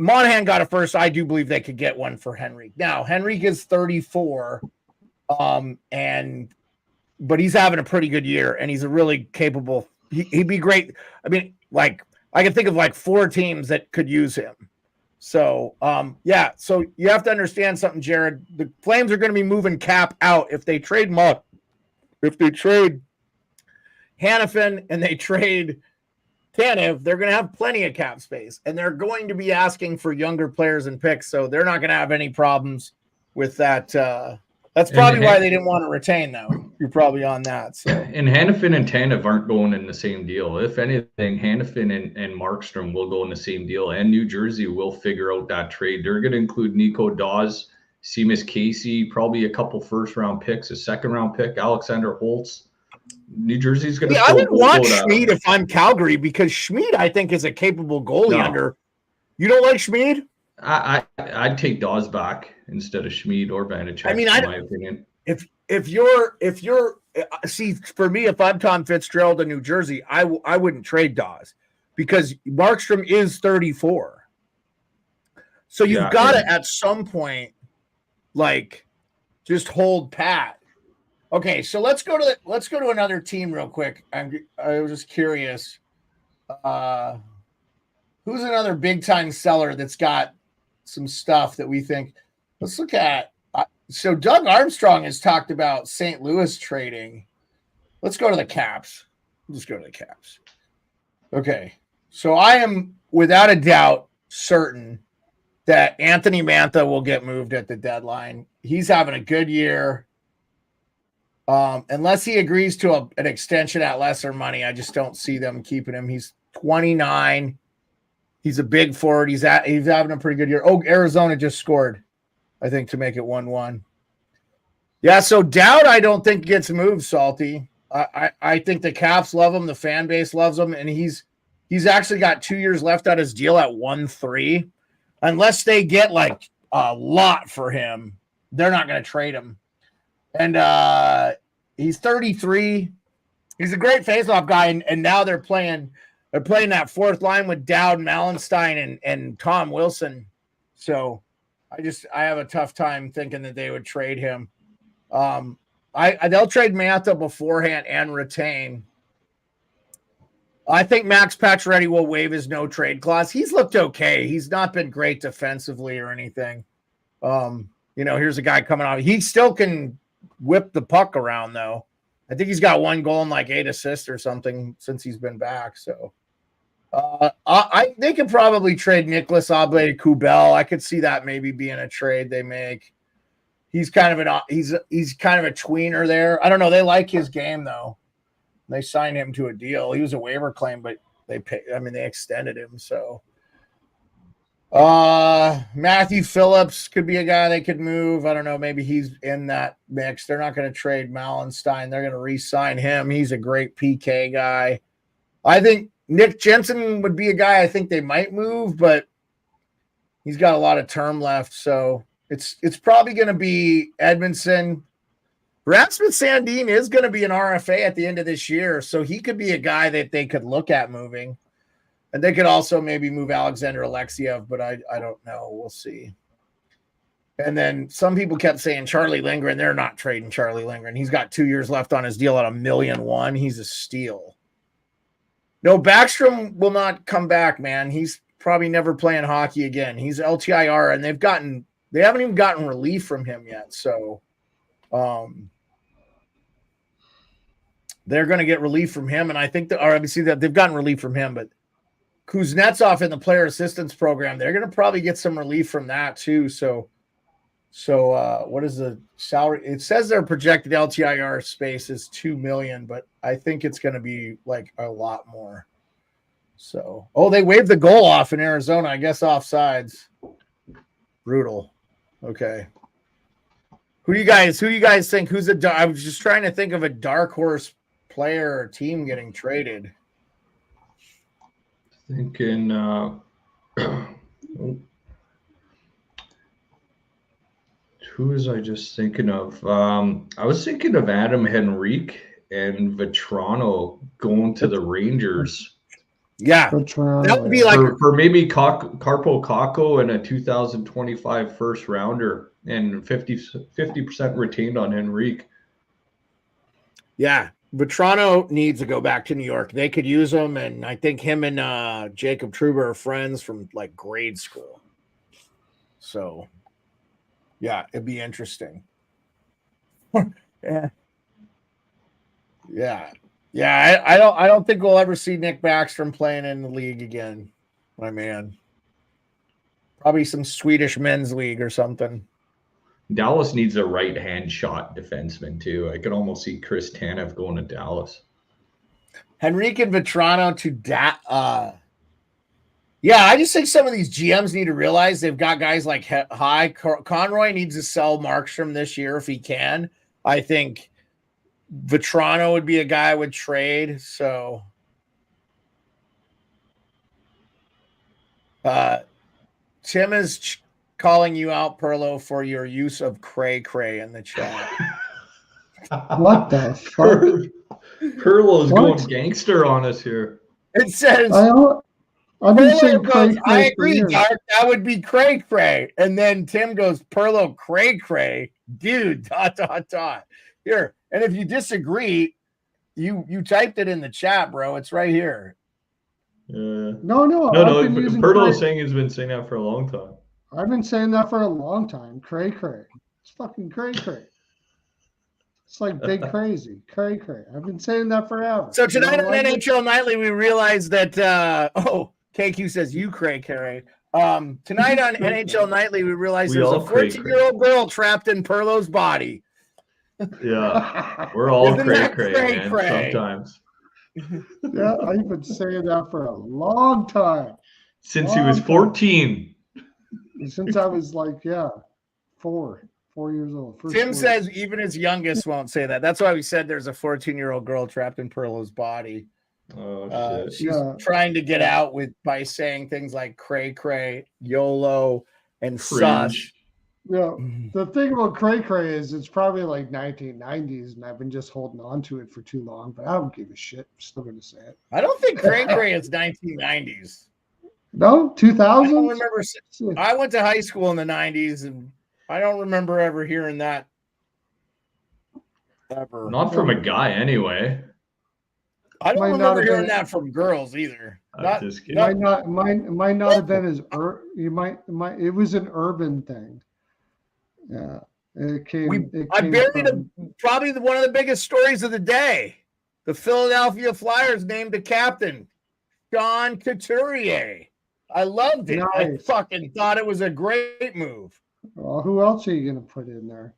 Monahan got a first. I do believe they could get one for Henrique. Now, Henrique is 34, but he's having a pretty good year, and he's a really capable. He'd be great. I mean, like I can think of like 4 teams that could use him. So, so you have to understand something, Jared. The Flames are going to be moving cap out if they trade Hanifin and they trade Tanev, they're going to have plenty of cap space, and they're going to be asking for younger players and picks, so they're not going to have any problems with that. That's probably why they didn't want to retain, though. You're probably on that. So. And Hanifin and Tanev aren't going in the same deal. If anything, Hanifin and Markstrom will go in the same deal, and New Jersey will figure out that trade. They're going to include Nico Dawes, Seamus Casey, probably a couple first-round picks, a second-round pick, Alexander Holtz. New Jersey's going to. I would want Schmid if I'm Calgary because Schmid, I think, is a capable goalie under. You don't like Schmid? I'd take Dawes back instead of Schmid or Vanacek, in my opinion. if you're see, for me, if I'm Tom Fitzgerald in New Jersey, I wouldn't trade Dawes because Markstrom is 34. So you've got to at some point like just hold pat. Okay, so let's go to another team real quick. I was just curious. Who's another big time seller that's got some stuff that we think? Let's look at. So Doug Armstrong has talked about St. Louis trading. Let's go to the Caps. Let's go to the Caps. Okay, so I am without a doubt certain that Anthony Mantha will get moved at the deadline. He's having a good year. Unless he agrees to an extension at lesser money, I just don't see them keeping him. He's 29. He's a big forward. He's having a pretty good year. Oh, Arizona just scored, I think, to make it 1-1. Yeah, so Dowd I don't think gets moved, Salty. I think the Caps love him. The fan base loves him, and he's actually got 2 years left on his deal at 1-3. Unless they get like a lot for him, they're not going to trade him. And he's 33. He's a great faceoff guy, and now they're playing that fourth line with Dowd, Malenstein, and Tom Wilson. So I have a tough time thinking that they would trade him. They'll trade Mantha beforehand and retain. I think Max Pacioretty will waive his no trade clause. He's looked okay. He's not been great defensively or anything. Here's a guy coming out. He still can whip the puck around though. I think he's got 1 goal and like 8 assists or something since he's been back. So they could probably trade Nicholas Aube-Kubel. I could see that maybe being a trade they make. He's kind of he's kind of a tweener there. I don't know. They like his game though. They signed him to a deal. He was a waiver claim, but they extended him. So Matthew Phillips could be a guy they could move. I don't know. Maybe he's in that mix. They're not going to trade Malenstein. They're going to re-sign him. He's a great PK guy. I think Nick Jensen would be a guy I think they might move, but he's got a lot of term left. So it's probably going to be Edmondson. Rasmus Sandin is going to be an RFA at the end of this year, so he could be a guy that they could look at moving. And they could also maybe move Alexander Alexiev, but I don't know. We'll see. And then some people kept saying Charlie Lindgren. They're not trading Charlie Lindgren. He's got 2 years left on his deal at $1.1 million. He's a steal. No, Backstrom will not come back, man. He's probably never playing hockey again. He's LTIR, and they haven't even gotten relief from him yet. So they're going to get relief from him, and I think obviously that they've gotten relief from him, but Kuznetsov in the player assistance program, they're going to probably get some relief from that too. So what is the salary? It says their projected LTIR space is $2 million, but I think it's going to be like a lot more. So, they waved the goal off in Arizona, I guess offsides. Brutal. Okay. Who do you guys think? I was just trying to think of a dark horse player or team getting traded. Thinking who was I just thinking of? I was thinking of Adam Henrique and Vetrano going to the Rangers. Yeah, Vetrano, that would be like for maybe Carpo Kako and a 2025 first rounder and 50% retained on Henrique. Yeah, Vetrano needs to go back to New York. They could use him, and I think him and Jacob Trouba are friends from like grade school. So, yeah, it'd be interesting. Yeah. I don't think we'll ever see Nick Backstrom playing in the league again, my man. Probably some Swedish men's league or something. Dallas needs a right-hand shot defenseman too. I could almost see Chris Tanev going to Dallas. Henrique and Vetrano to yeah, I just think some of these GMs need to realize they've got guys like Conroy needs to sell Markstrom this year if he can. I think Vetrano would be a guy I would trade. So Tim is calling you out, Pearlo, for your use of cray in the chat. What the fuck? Perlo's What? going gangster on us here. It says I've been saying Perlo goes, cray I cray for agree, years. Dark. That would be cray cray. And then Tim goes, Perlo cray cray. Dude, ... Here. And if you disagree, you typed it in the chat, bro. It's right here. No, No. I've been using Perlo's saying he's been saying that for a long time. I've been saying that for a long time. Cray cray. It's fucking cray cray. It's like big crazy. Cray cray. I've been saying that forever. So tonight You know, on NHL Nightly, we realized that KQ says you cray cray. Tonight on NHL Nightly, we realized there's a 14-year-old girl trapped in Perlo's body. Yeah, we're all Isn't cray that cray, man. cray-cray? Sometimes. Yeah, I've been saying that for a long time. Since he was 14. Since I was like, 4 years old. Tim says even his youngest won't say that. That's why we said there's a 14-year-old girl trapped in Perlo's body. Oh, shit. She's trying to get out by saying things like cray cray, YOLO, and sus. Yeah, the thing about cray cray is it's probably like 1990s, and I've been just holding on to it for too long. But I don't give a shit. I'm still going to say it. I don't think cray cray is 1990s. No, 2000s. I don't remember. I went to high school in the 90s, and I don't remember ever hearing that. Ever. Not from a guy, anyway. I don't remember hearing that from girls either. Just kidding. Might not have been as it was an urban thing. Yeah, I buried probably one of the biggest stories of the day. The Philadelphia Flyers named a captain, Sean Couturier. I loved it. Nice. I fucking thought it was a great move. Well, who else are you going to put in there?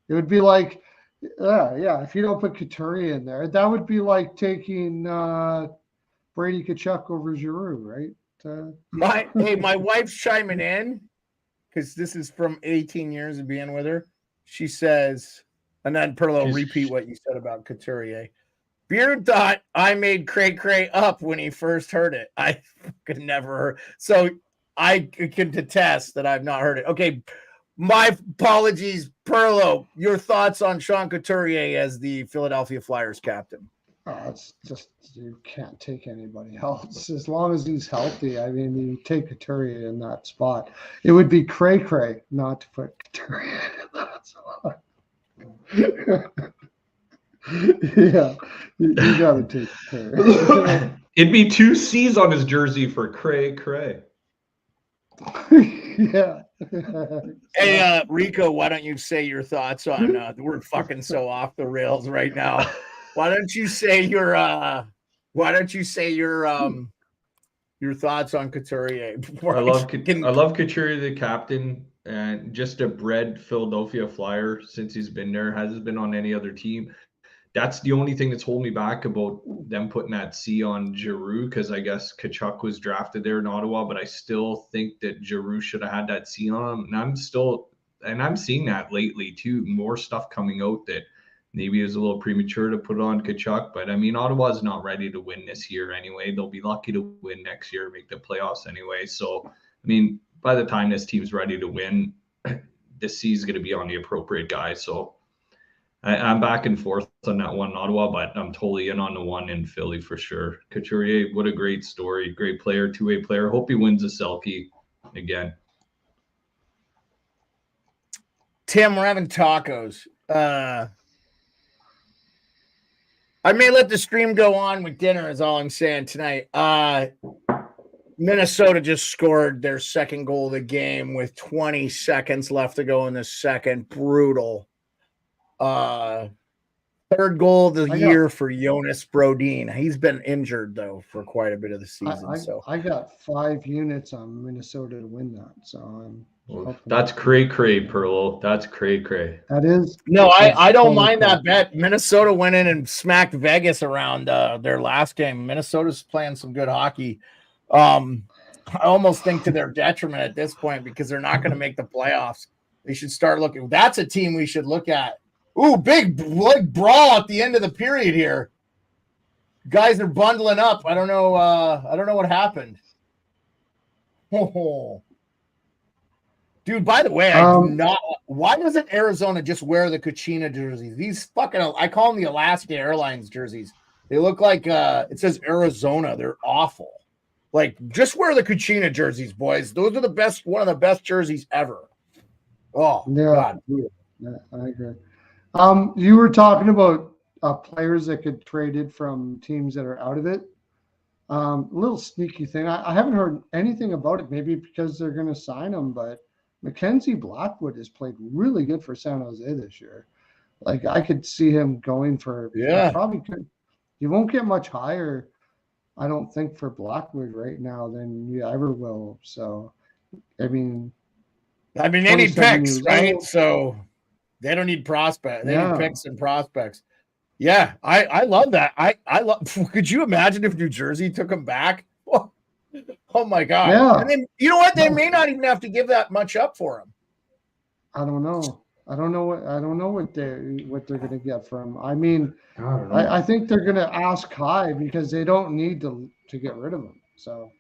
It would be like, if you don't put Couturier in there, that would be like taking Brady Tkachuk over Giroux, right? My wife's chiming in because this is from 18 years of being with her. She says, and then Perlo, repeat what you said about Couturier. Beard thought I made cray cray up when he first heard it. I could never heard. So I can attest that I've not heard it. Okay. My apologies, Perlo. Your thoughts on Sean Couturier as the Philadelphia Flyers captain? It's just you can't take anybody else as long as he's healthy. I mean, you take Couturier in that spot. It would be cray cray not to put Couturier in that spot. Yeah, you got to take Couturier. It'd be 2 C's on his jersey for cray cray. Yeah. Hey, Rico, why don't you say your thoughts on we're fucking so off the rails right now. Why don't you say your thoughts on Couturier? I love Couturier, the captain, and just a bred Philadelphia Flyer since he's been there. Hasn't been on any other team. That's the only thing that's holding me back about them putting that C on Giroux, because I guess Tkachuk was drafted there in Ottawa, but I still think that Giroux should have had that C on him. And I'm seeing that lately too. More stuff coming out that maybe it was a little premature to put on Tkachuk, but I mean, Ottawa's not ready to win this year anyway. They'll be lucky to win next year, make the playoffs anyway. So, I mean, by the time this team's ready to win, the C is going to be on the appropriate guy. So, I'm back and forth on that one in Ottawa, but I'm totally in on the one in Philly for sure. Couturier, what a great story. Great player, two-way player. Hope he wins a Selke again. Tim, we're having tacos. I may let the stream go on with dinner is all I'm saying tonight. Minnesota just scored their second goal of the game with 20 seconds left to go in the second. Brutal. Third goal of the year for Jonas Brodin. He's been injured though for quite a bit of the season. I got 5 units on Minnesota to win that. So that's cray Perlo. That's cray. That is. No, I don't mind that bet. Minnesota went in and smacked Vegas around their last game. Minnesota's playing some good hockey. I almost think to their detriment at this point because they're not going to make the playoffs. They should start looking. That's a team we should look at. Ooh, big brawl at the end of the period here. Guys are bundling up. I don't know what happened. Oh. Dude, by the way, I do not. Why doesn't Arizona just wear the Kachina jerseys? These fucking, I call them the Alaska Airlines jerseys. They look like it says Arizona. They're awful. Like, just wear the Kachina jerseys, boys. Those are the best, one of the best jerseys ever. Oh, Yeah, God. yeah, I agree. You were talking about players that get traded from teams that are out of it. A little sneaky thing. I haven't heard anything about it. Maybe because they're going to sign him, but Mackenzie Blackwood has played really good for San Jose this year. Like I could see him going for. Yeah. Probably could. You won't get much higher, I don't think, for Blackwood right now than you ever will. So, I mean, they need 27 picks, years right? old. So they don't need prospects. They Yeah. need picks and prospects. Yeah, I love that. I love. Could you imagine if New Jersey took him back? Oh my God! Yeah. And then you know what? They may not even have to give that much up for him. I don't know. I don't know what they're going to get from him. I mean, I don't know. I think they're going to ask high because they don't need to get rid of him. So,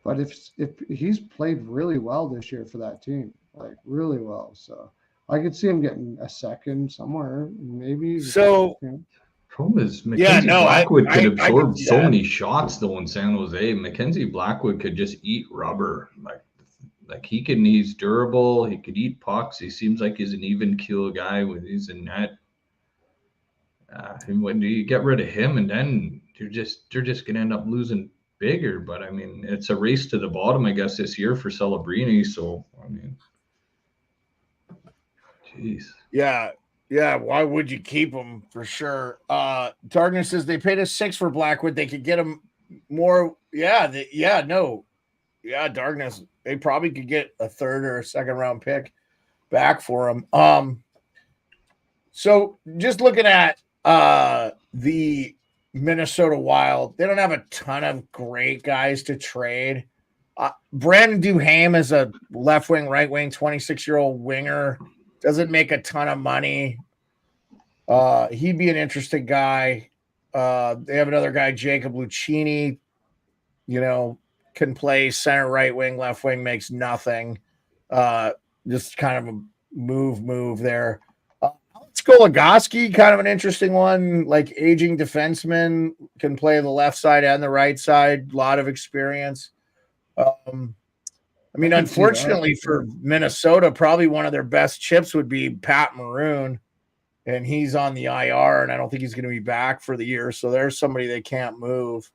but if he's played really well this year for that team, like really well, so I could see him getting a second somewhere, maybe. So, you know. Problem is, Mackenzie Blackwood could absorb so many shots though in San Jose. Mackenzie Blackwood could just eat rubber. Like he's durable. He could eat pucks. He seems like he's an even keel guy when he's in net. And when you get rid of him, and then they're just gonna end up losing bigger. But I mean, it's a race to the bottom, I guess, this year for Celebrini. So I mean, jeez. Yeah. Why would you keep him for sure? Darkness says they paid us $6 for Blackwood. They could get him more. Darkness. They probably could get a third or a second round pick back for him. So just looking at the Minnesota Wild, they don't have a ton of great guys to trade. Brandon Duhaime is a left wing, right wing, 26-year-old winger. Doesn't make a ton of money. He'd be an interesting guy. They have another guy, Jacob Lucchini, can play center, right wing, left wing, makes nothing. Just kind of a move there. Alex Goligoski, kind of an interesting one, like aging defenseman, can play the left side and the right side, a lot of experience. Unfortunately for Minnesota, probably one of their best chips would be Pat Maroon, and he's on the IR, and I don't think he's going to be back for the year. So there's somebody they can't move.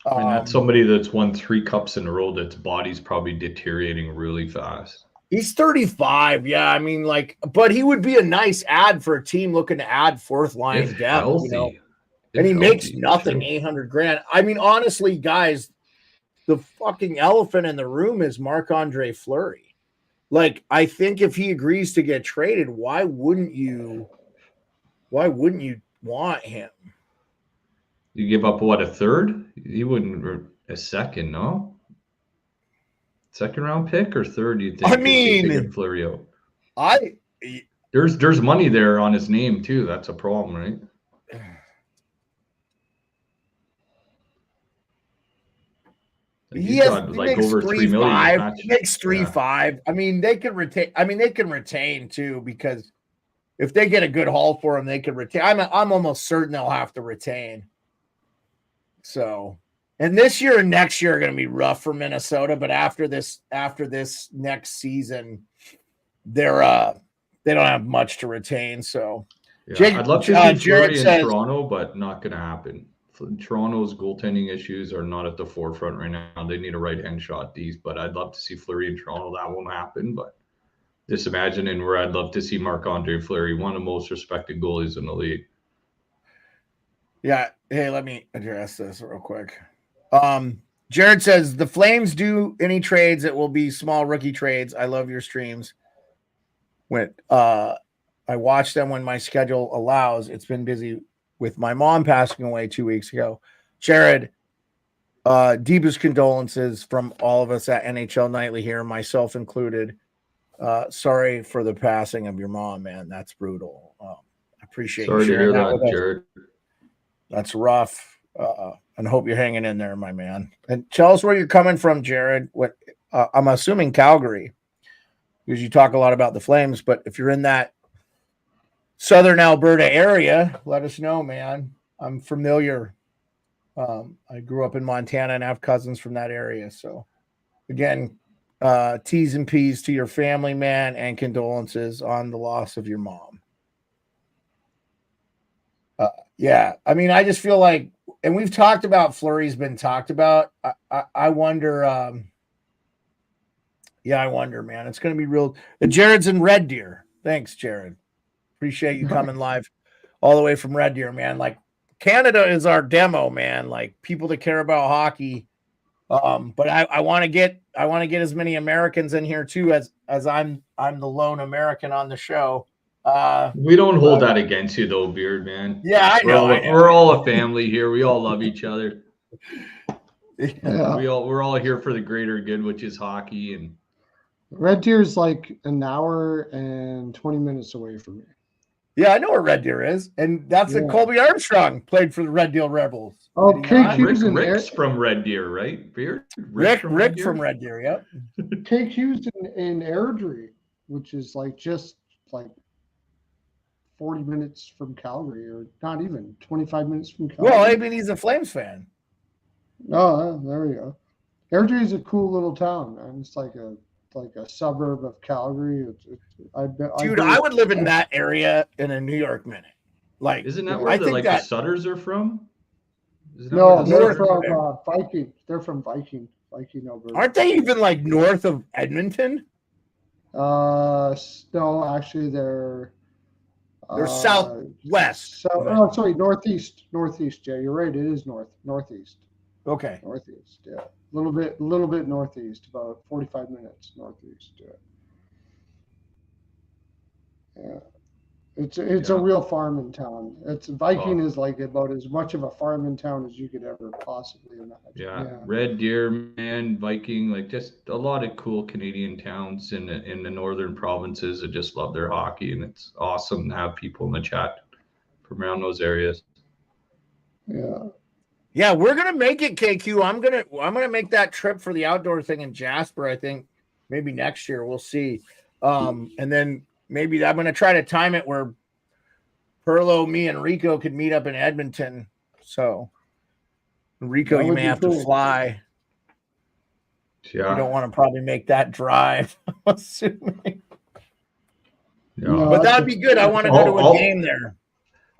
And that's somebody that's won 3 cups in a row. That's body's probably deteriorating really fast. He's 35. Yeah, but he would be a nice ad for a team looking to add fourth line depth. Healthy. And he makes nothing, $800,000. Honestly, guys, the fucking elephant in the room is Marc-Andre Fleury. Like, I think if he agrees to get traded, why wouldn't you want him? You give up what, a third? You wouldn't, a second, no? Second round pick or third, you think? Get Fleury out? There's money there on his name too. That's a problem, right? He got like over $3 million. He makes 3.5. They can retain too, because if they get a good haul for him, they can retain. I'm almost certain they'll have to retain. So, and this year and next year are going to be rough for Minnesota, but after this next season, they don't have much to retain. So, I'd love to see Fleury in Toronto, but not going to happen. Toronto's goaltending issues are not at the forefront right now. They need a right-hand shot D's, but I'd love to see Fleury in Toronto. That won't happen, but just imagining where I'd love to see Marc-Andre Fleury, one of the most respected goalies in the league. Yeah. Hey, let me address this real quick. Jared says, the Flames do any trades, it will be small rookie trades. I love your streams. I watch them when my schedule allows. It's been busy with my mom passing away 2 weeks ago. Jared, deepest condolences from all of us at NHL Nightly here, myself included. Sorry for the passing of your mom, man. That's brutal. I appreciate you sharing that, Jared. That's rough. And hope you're hanging in there, my man. And tell us where you're coming from, Jared. I'm assuming Calgary. because you talk a lot about the Flames. But if you're in that southern Alberta area, let us know, man. I'm familiar. I grew up in Montana and have cousins from that area. So, again, T's and P's to your family, man, and condolences on the loss of your mom. Yeah, I mean, I just feel like, and we've talked about Fleury's been talked about. I wonder. I wonder, man. It's going to be real. Jared's in Red Deer. Thanks, Jared. Appreciate you coming live all the way from Red Deer, man. Like, Canada is our demo, man. Like, people that care about hockey. But I want to get as many Americans in here too as I'm the lone American on the show. We don't hold that against you though, Beard, man. Yeah, I know. We're all a family here. We all love each other. Yeah. We're all here for the greater good, which is hockey. And Red Deer's like an hour and 20 minutes away from me. Yeah, I know where Red Deer is, and that's the Colby Armstrong played for the Red Deer Rebels. Oh, Rick's from Red Deer, right? Beard? Rick from Red Deer, yep. KQ's in Airdrie, which is just 40 minutes from Calgary, or not even 25 minutes from Calgary. Well, I mean, he's a Flames fan. Oh, there we go. Airdrie is a cool little town, and it's like a suburb of Calgary. I would live in that area in a New York minute. Like, isn't that where the Sutters are from? No, they're from Viking. They're from Viking, Alberta. Aren't they even north of Edmonton? No, actually they're southwest. Sorry, northeast. Yeah, you're right. It is northeast. Okay. Northeast, yeah. A little bit northeast, about 45 minutes northeast. Yeah. It's a real farming town. Viking is about as much of a farming town as you could ever possibly imagine. Yeah. Red Deer, man, Viking, just a lot of cool Canadian towns in the northern provinces that just love their hockey, and it's awesome to have people in the chat from around those areas. Yeah. Yeah, we're gonna make it, KQ. I'm gonna make that trip for the outdoor thing in Jasper. I think maybe next year. We'll see. And then maybe I'm gonna try to time it where Pearlo, me, and Rico could meet up in Edmonton. So Rico, you may have to fly. Yeah. You don't want to probably make that drive, I'm assuming. Yeah. But that'd be good. I want to go to a game there.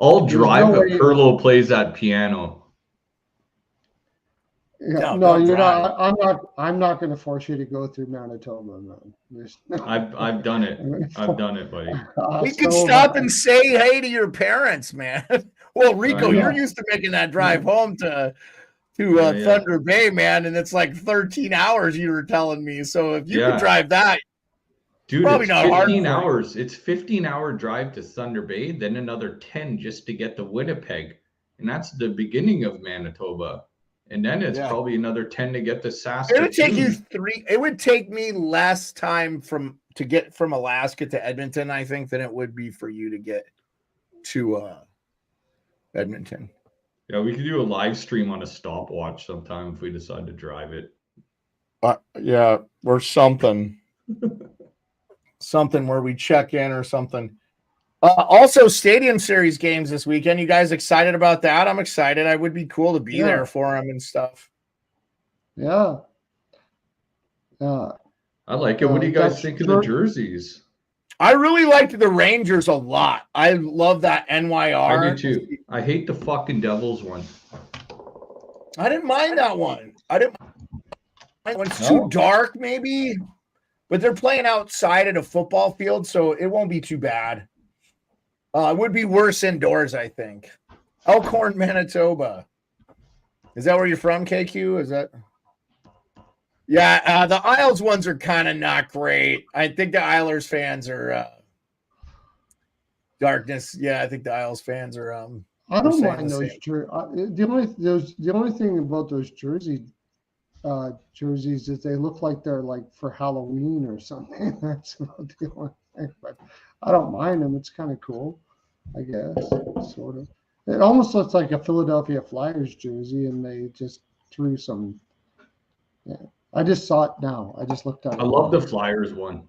I'll drive if Pearlo plays that piano. Yeah, no, you're not. I'm not going to force you to go through Manitoba, man. I've done it. I've done it, buddy. We could stop and say hey to your parents, man. Well, Rico, you're used to making that drive home to Thunder Bay, man, and it's 13 hours. You were telling me, so if you could drive that, dude, probably it's not 15 hard hours. It's 15-hour drive to Thunder Bay, then another 10 just to get to Winnipeg, and that's the beginning of Manitoba. And then it's probably another 10 to get to Saskatoon. It would take you 3. It would take me less time to get from Alaska to Edmonton, I think, than it would be for you to get to Edmonton. Yeah, we could do a live stream on a stopwatch sometime if we decide to drive it. Yeah, or something. Something where we check in or something. Also, Stadium Series games this weekend. You guys excited about that? I'm excited. It would be cool to be there for them and stuff. Yeah. I like it. What do you guys think of the jerseys? I really liked the Rangers a lot. I love that NYR. I do too. I hate the fucking Devils one. I didn't mind that one. It's too dark, maybe. But they're playing outside at a football field, so it won't be too bad. It would be worse indoors, I think. Elkhorn, Manitoba. Is that where you're from, KQ? Is that? Yeah, the Isles ones are kind of not great. I think the Islanders fans are darkness. Yeah, I think the Isles fans are. I don't mind those jerseys. The only thing about those jerseys is they look like they're for Halloween or something. That's about the only thing. But I don't mind them. It's kind of cool, I guess, sort of. It almost looks like a Philadelphia Flyers jersey, and they just threw some. Yeah, I just saw it now. I just looked at it. I love the Flyers one.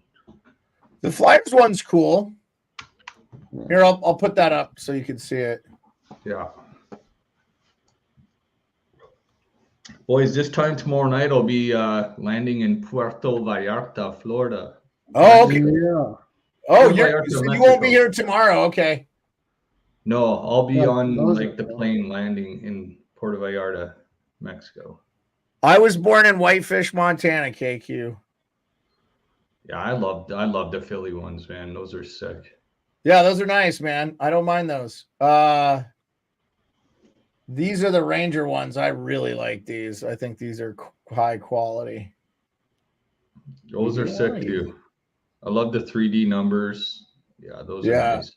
The Flyers one's cool. Here, I'll put that up so you can see it. Yeah. Boys, this time tomorrow night I'll be landing in Puerto Vallarta, Florida. Oh, okay. Yeah. Oh, Vallarta, you Mexico. won't be here tomorrow. Okay. No, I'll be on those like are the cool. plane landing in Puerto Vallarta, Mexico. I was born in Whitefish, Montana, KQ. Yeah, I love the Philly ones, man. Those are sick. Yeah, those are nice, man. I don't mind those. These are the Ranger ones. I really like these. I think these are high quality. Those are sick too. I love the 3D numbers. Yeah, those are nice.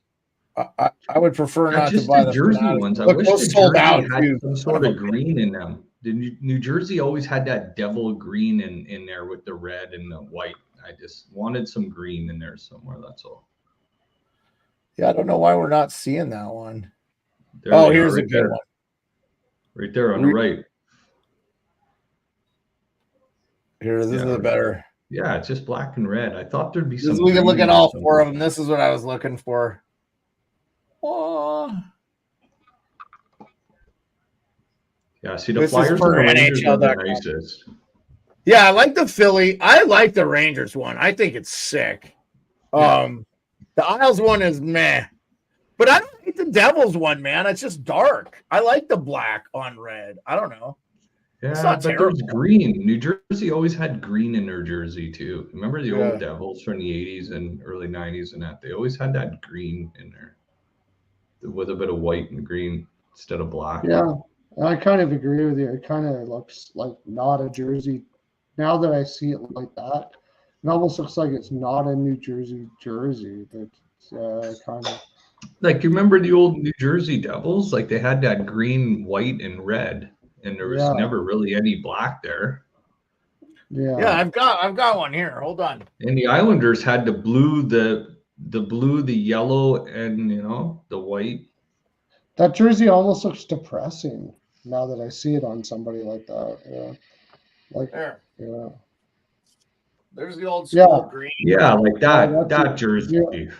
I would prefer not to Just buy the the Jersey Fanatics. ones. I Look, wish those the sold Jersey out had too. some sort of green in them. The New Jersey always had that devil green in there with the red and the white. I just wanted some green in there somewhere. That's all. Yeah, I don't know why we're not seeing that one. There here's right a good there. one. Right there on the right. Here, this is the better. Yeah, it's just black and red. I thought there'd be some. We can look at all four of them. This is what I was looking for. Oh. Yeah, see the Flyers and the Rangers are the nicest. Yeah, I like the Philly. I like the Rangers one. I think it's sick. The Isles one is meh. But I don't like the Devils one, man. It's just dark. I like the black on red. I don't know. Yeah, but there's green. New Jersey always had green in their jersey too. Remember the old Devils from the 80s and early 90s and that? They always had that green in there with a bit of white and green instead of black. Yeah, I kind of agree with you. It kind of looks like not a jersey. Now that I see it like that, it almost looks like it's not a New Jersey jersey. It's kind of like, you remember the old New Jersey Devils? Like, they had that green, white, and red, and there was never really any black there. Yeah, I've got one here. Hold on. And the Islanders had the blue, the yellow, and the white. That jersey almost looks depressing now that I see it on somebody like that. Yeah, like there. Yeah. There's the old school green. Yeah, like that jersey. Yeah.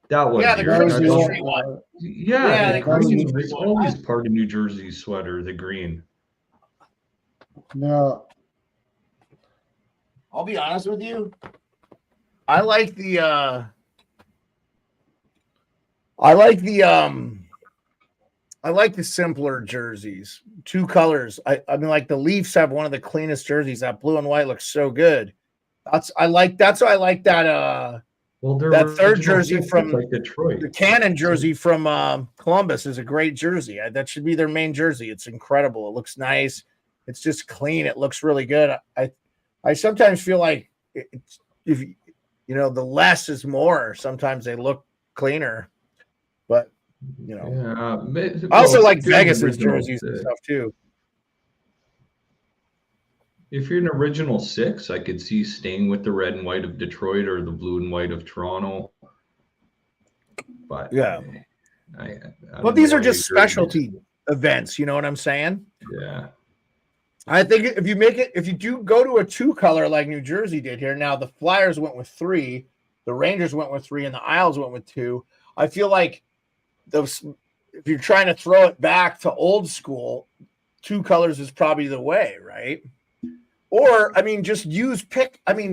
That was the Christmas tree one. Yeah, the green was always part of New Jersey's sweater, the green. No. I'll be honest with you. I like the simpler jerseys. Two colors. I mean, like the Leafs have one of the cleanest jerseys. That blue and white looks so good. That's why I like that that third jersey from like Detroit. The Cannon jersey from Columbus is a great jersey. That should be their main jersey. It's incredible. It looks nice. It's just clean. It looks really good. I sometimes feel like if the less is more. Sometimes they look cleaner, but I also like Vegas's jerseys and stuff too. If you're an original 6, I could see staying with the red and white of Detroit or the blue and white of Toronto. But but these are just specialty events. You know what I'm saying? Yeah. I think if you do go to a 2 color like New Jersey did here, now the Flyers went with 3, the Rangers went with 3, and the Isles went with 2. I feel like if you're trying to throw it back to old school, 2 colors is probably the way, right? Or, I mean,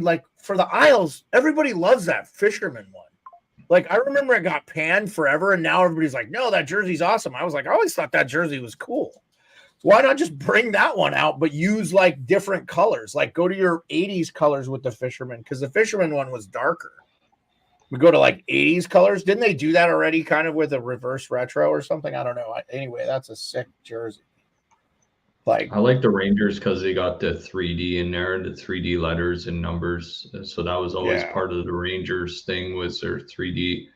like for the Isles, everybody loves that Fisherman one. Like, I remember it got panned forever, and now everybody's like, no, that jersey's awesome. I was like, I always thought that jersey was cool. Why not just bring that one out, but use like different colors? Like, go to your 80s colors with the Fisherman, because the Fisherman one was darker. We go to like 80s colors. Didn't they do that already kind of with a reverse retro or something? I don't know. Anyway, that's a sick jersey. I like the Rangers because they got the 3D in there, the 3D letters and numbers. So that was always part of the Rangers thing, was their 3D.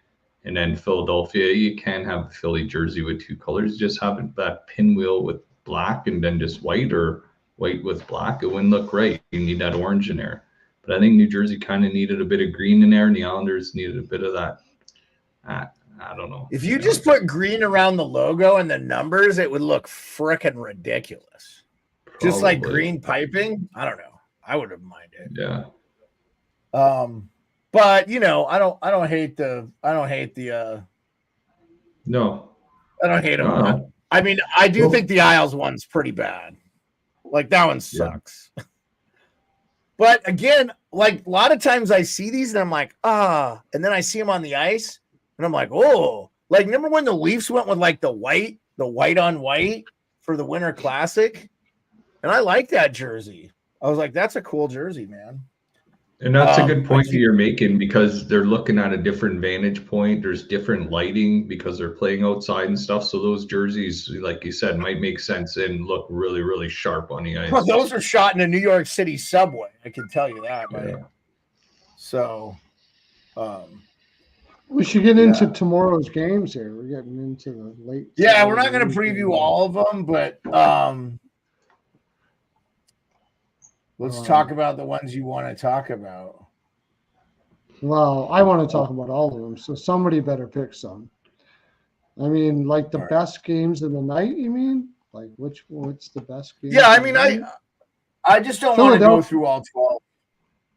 And then Philadelphia, you can't have a Philly jersey with 2 colors. Just have that pinwheel with black and then just white, or white with black. It wouldn't look right. You need that orange in there. But I think New Jersey kind of needed a bit of green in there, and the Islanders needed a bit of that. I don't know. If you just put green around the logo and the numbers, it would look frickin' ridiculous. Probably. Just like green piping. I don't know. I wouldn't mind it. Yeah. But I don't hate the No, I don't hate them. no, I mean, I do no. think the Isles one's pretty bad. Like that one Yeah. sucks. But again, like a lot of times I see these and I'm like, and then I see them on the ice and I'm like, oh, like remember when the Leafs went with like the white on white for the Winter Classic? And I like that jersey. I was like, that's a cool jersey, man. And that's a good point that you're making, because they're looking at a different vantage point. There's different lighting because they're playing outside and stuff. So those jerseys, like you said, might make sense and look really, really sharp on the ice. Well, those are shot in a New York City subway. I can tell you that, man. Yeah. So, we should get into tomorrow's games here. We're getting into the late. Yeah, we're not going to preview all of them, but let's talk about the ones you want to talk about. Well, I want to talk about all of them, so somebody better pick some. I mean, like the best games of the night, you mean? Like what's the best game? Yeah, I mean, I just don't want to go through all 12.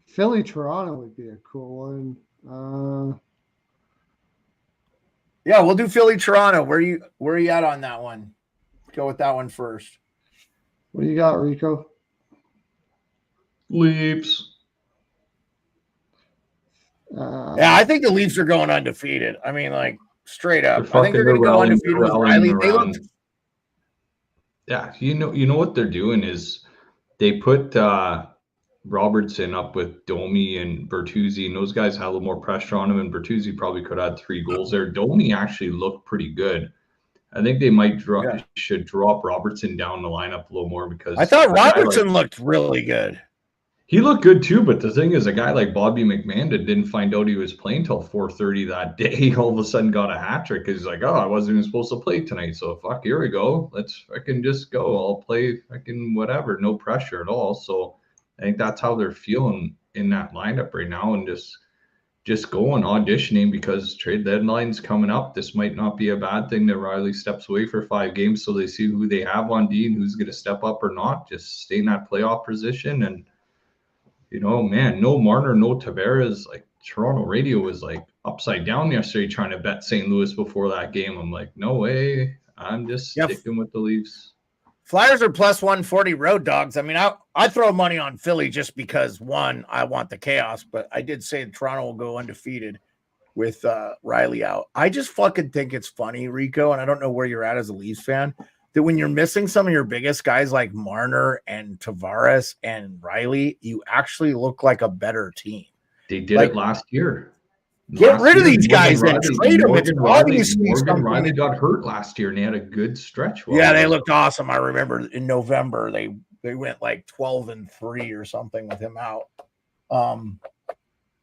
Philly Toronto would be a cool one. Yeah, we'll do Philly Toronto. Where are you at on that one? Go with that one first. What do you got, Rico? Leafs. Yeah, I think the Leafs are going undefeated. I mean, like straight up. I think they're going to go rallying- undefeated with rallying Riley. They around. looked Yeah, you know what they're doing is they put Robertson up with Domi and Bertuzzi, and those guys had a little more pressure on him, and Bertuzzi probably could have had 3 goals there. Domi actually looked pretty good. I think they might should drop Robertson down the lineup a little more, because I thought Robertson looked really good. He looked good too, but the thing is, a guy like Bobby McMahon didn't find out he was playing till 4:30 that day. All of a sudden got a hat trick because he's like, oh, I wasn't even supposed to play tonight. So fuck, here we go. Let's fucking just go. I'll play fucking whatever, no pressure at all. So I think that's how they're feeling in that lineup right now, and just going auditioning, because trade deadline's coming up. This might not be a bad thing that Riley steps away for 5 games, so they see who they have on D and who's going to step up or not. Just stay in that playoff position. And man, no Marner, no Tavares. Like Toronto radio was like upside down yesterday trying to bet St. Louis before that game. I'm like, no way. I'm just sticking with the Leafs. Flyers are plus 140 road dogs. I mean, I throw money on Philly just because, one, I want the chaos, but I did say Toronto will go undefeated with Riley out. I just fucking think it's funny, Rico, and I don't know where you're at as a Leafs fan, that when you're missing some of your biggest guys like Marner and Tavares and Riley, you actually look like a better team. They did it last year. Get rid of these guys and trade them. It's obviously Morgan Riley got hurt last year and they had a good stretch. Yeah, they looked awesome. I remember in November they went like 12-3 or something with him out. I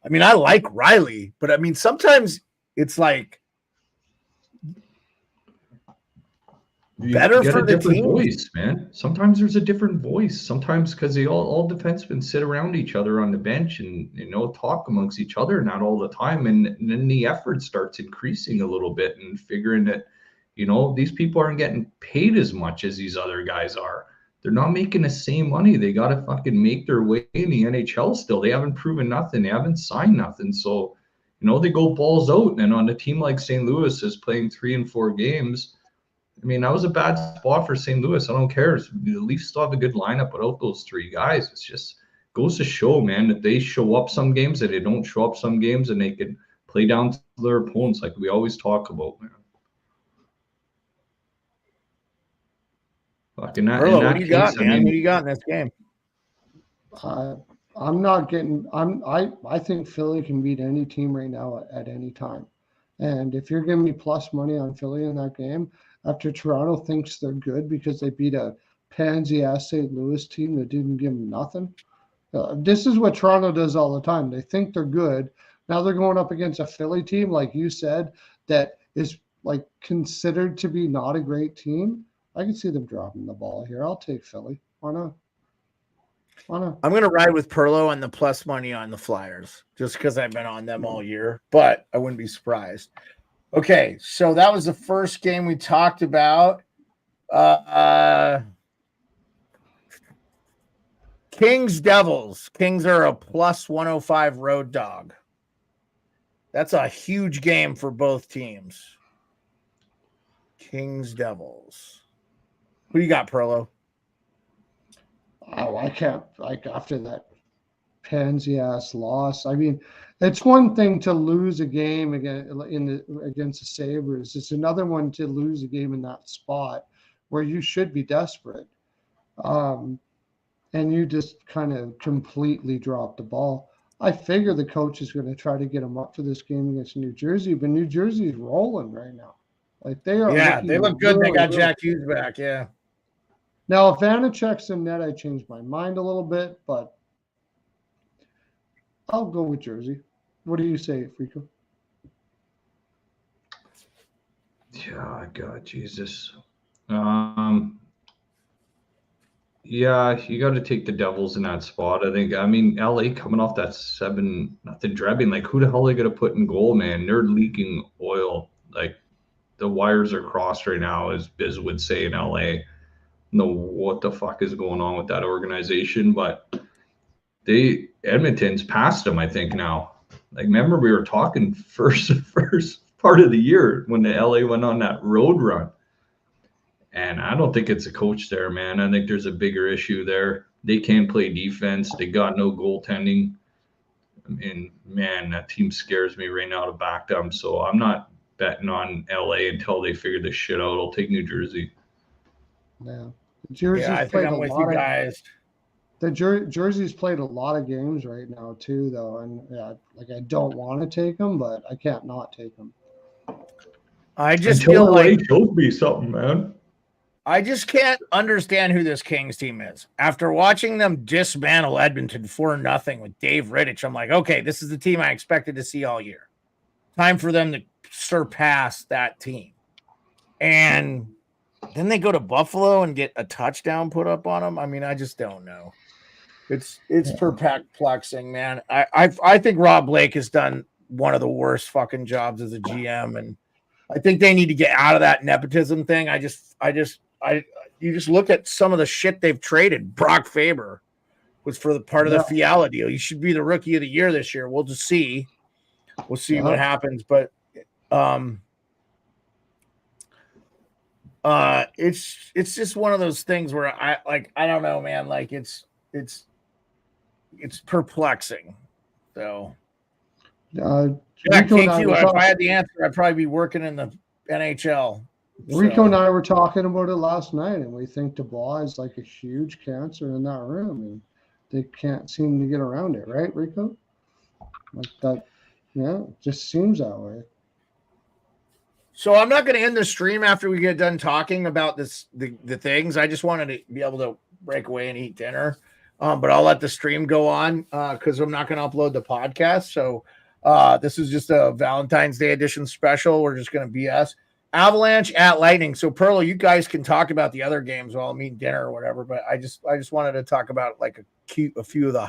mean, I like Riley, but I mean sometimes it's like better for the team. Voice, man. Sometimes there's a different voice. Sometimes because they all defensemen sit around each other on the bench and talk amongst each other, not all the time, and then the effort starts increasing a little bit and figuring that these people aren't getting paid as much as these other guys are. They're not making the same money. They got to fucking make their way in the NHL still. They haven't proven nothing. They haven't signed nothing. So they go balls out, and on a team like St. Louis is playing 3 and 4 games. I mean, that was a bad spot for St. Louis. I don't care. The Leafs still have a good lineup without those 3 guys. It's just goes to show, man, that they show up some games, that they don't show up some games, and they can play down to their opponents like we always talk about, man. What do you got, man? What do you got in this game? I think Philly can beat any team right now at any time. And if you're giving me plus money on Philly in that game, after Toronto thinks they're good because they beat a pansy-ass St. Louis team that didn't give them nothing. This is what Toronto does all the time. They think they're good. Now they're going up against a Philly team, like you said, that is like considered to be not a great team. I can see them dropping the ball here. I'll take Philly. Why not? I'm going to ride with Pearlo on the plus money on the Flyers just because I've been on them all year, but I wouldn't be surprised. Okay, so that was the first game we talked about. Kings Devils. Kings are a plus 105 road dog. That's a huge game for both teams. Kings, Devils. Who you got, Perlo? Oh, I can't, like, after that pansy ass loss. I mean, it's one thing to lose a game against the Sabres. It's another one to lose a game in that spot where you should be desperate. And you just kind of completely dropped the ball. I figure the coach is going to try to get him up for this game against New Jersey, but New Jersey's rolling right now. Like, they are. Yeah, they look good. Really, they got really. Jack Hughes back. Yeah. Now, if Vanacek's in net, I changed my mind a little bit, but I'll go with Jersey. What do you say, Rico? Yeah, God, Jesus. Yeah, you got to take the Devils in that spot. I think. I mean, LA coming off that 7-0 drubbing. Like, who the hell are they gonna put in goal, man? They're leaking oil. Like, the wires are crossed right now, as Biz would say in LA. Know what the fuck is going on with that organization, but Edmonton's past them, I think now. Like, remember we were talking first part of the year when the LA went on that road run. And I don't think it's a coach there, man. I think there's a bigger issue there. They can't play defense. They got no goaltending. I mean, man, that team scares me right now to back them. So I'm not betting on LA until they figure this shit out. I'll take New Jersey. Yeah, I think I'm with you guys. Jersey's played a lot of games right now too, though, and like, I don't want to take them, but I can't not take them. I just Until feel LA like shows me something, man. I just can't understand who this Kings team is. After watching them dismantle Edmonton 4-0 with Dave Rittich, I'm like, okay, this is the team I expected to see all year. Time for them to surpass that team. And then they go to Buffalo and get a touchdown put up on them. I mean, I just don't know. It's perplexing, man. I think Rob Blake has done one of the worst fucking jobs as a GM, and I think they need to get out of that nepotism thing. You just look at some of the shit they've traded. Brock Faber was for the part of the Fiala deal. You should be the rookie of the year this year. We'll just see. We'll see what happens. But it's just one of those things where I don't know, man. Like, it's perplexing. So Rico if I had the answer, I'd probably be working in the NHL. Rico and I were talking about it last night, and we think Dubois is like a huge cancer in that room, and they can't seem to get around it, right, Rico? Like that, yeah, it just seems that way. So I'm not going to end the stream after we get done talking about the things. I just wanted to be able to break away and eat dinner, but I'll let the stream go on because I'm not going to upload the podcast. So this is just a Valentine's Day edition special. We're just going to BS. Avalanche at Lightning. So Pearl, you guys can talk about the other games while I'm eating dinner or whatever. But I just wanted to talk about like a few of the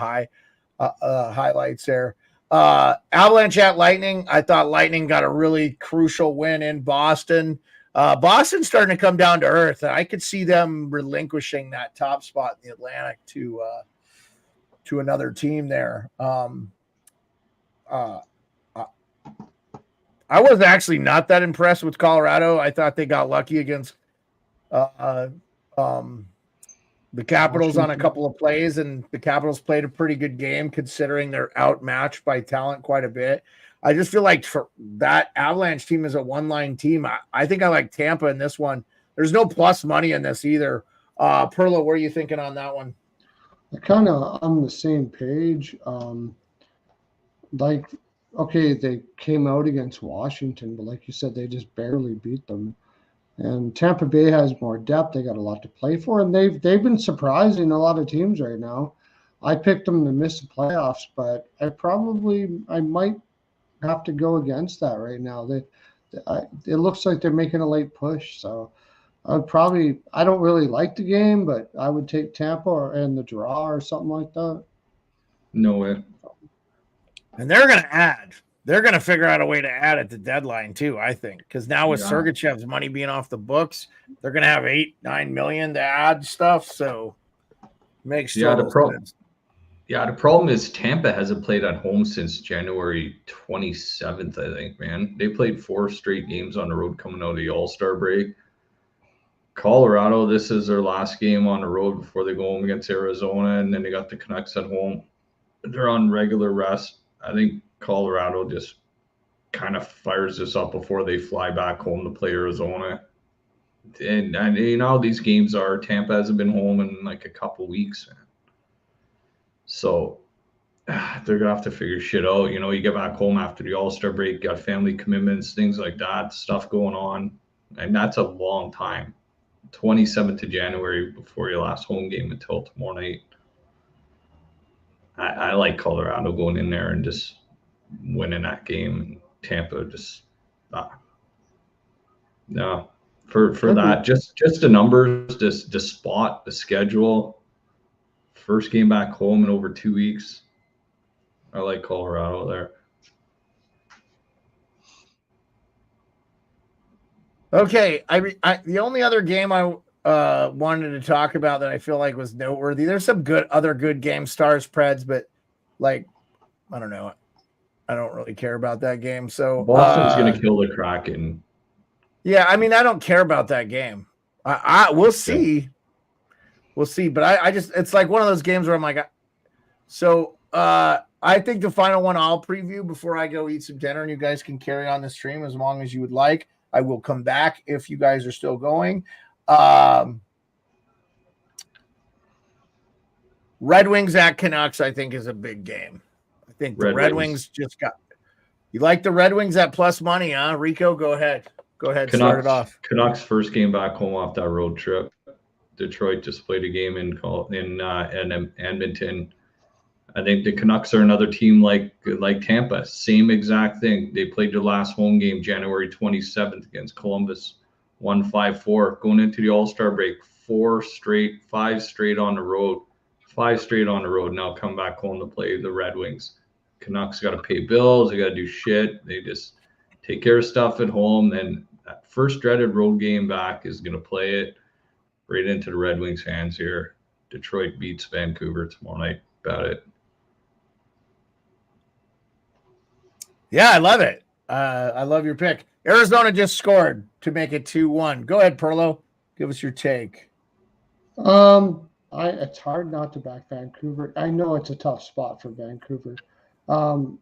highlights there. Avalanche at Lightning. I thought Lightning got a really crucial win in Boston. Boston's starting to come down to earth. I could see them relinquishing that top spot in the Atlantic to another team there. I was actually not that impressed with Colorado. I thought they got lucky against the Capitals on a couple of plays, and the Capitals played a pretty good game considering they're outmatched by talent quite a bit. I just feel like that Avalanche team is a one-line team. I think I like Tampa in this one. There's no plus money in this either. Perlo, what are you thinking on that one? I kind of on the same page. Okay, they came out against Washington, but like you said, they just barely beat them. And Tampa Bay has more depth. They got a lot to play for, and they've been surprising a lot of teams right now. I picked them to miss the playoffs, but I might have to go against that right now. It looks like they're making a late push, so I don't really like the game, but I would take Tampa and the draw or something like that. No way. And they're going to figure out a way to add at the deadline too, I think, because now with Sergachev's money being off the books, they're going to have $8-9 million to add stuff. So makes sense. Yeah, the problem is Tampa hasn't played at home since January 27th, I think, man. They played 4 straight games on the road coming out of the All-Star break. Colorado, this is their last game on the road before they go home against Arizona, and then they got the Canucks at home. They're on regular rest. I think Colorado just kind of fires this up before they fly back home to play Arizona. And you know how these games are. Tampa hasn't been home in like a couple weeks, man. So they're gonna have to figure shit out. You know, you get back home after the All-Star break, got family commitments, things like that, stuff going on, and that's a long time. 27th of January before your last home game until tomorrow night. I like Colorado going in there and just winning that game. And Tampa just no for that. Just the numbers, just the spot, the schedule. First game back home in over 2 weeks. I like Colorado there. Okay, I the only other game I wanted to talk about that I feel like was noteworthy. There's some other good games, Stars Preds, but like I don't know, I don't really care about that game. So Boston's gonna kill the Kraken. Yeah, I mean I don't care about that game. We'll see, we'll see. But I just it's like one of those games where I'm like, so I think the final one I'll preview before I go eat some dinner, and you guys can carry on the stream as long as you would like. I will come back if you guys are still going. Red Wings at Canucks, I think, is a big game. I think the Red Wings just got. You like the Red Wings at plus money, huh? Rico, go ahead. Go ahead. Start it off. Canucks first game back home off that road trip. Detroit just played a game in Edmonton. I think the Canucks are another team like Tampa. Same exact thing. They played their last home game January 27th against Columbus, won 5-4. Going into the All-Star break, 5 straight on the road. 5 straight on the road. Now come back home to play the Red Wings. Canucks got to pay bills. They got to do shit. They just take care of stuff at home. And that first dreaded road game back is going to play it right into the Red Wings' hands here. Detroit beats Vancouver tomorrow night. About it. Yeah, I love it. I love your pick. Arizona just scored to make it 2-1. Go ahead, Pearlo. Give us your take. It's hard not to back Vancouver. I know it's a tough spot for Vancouver,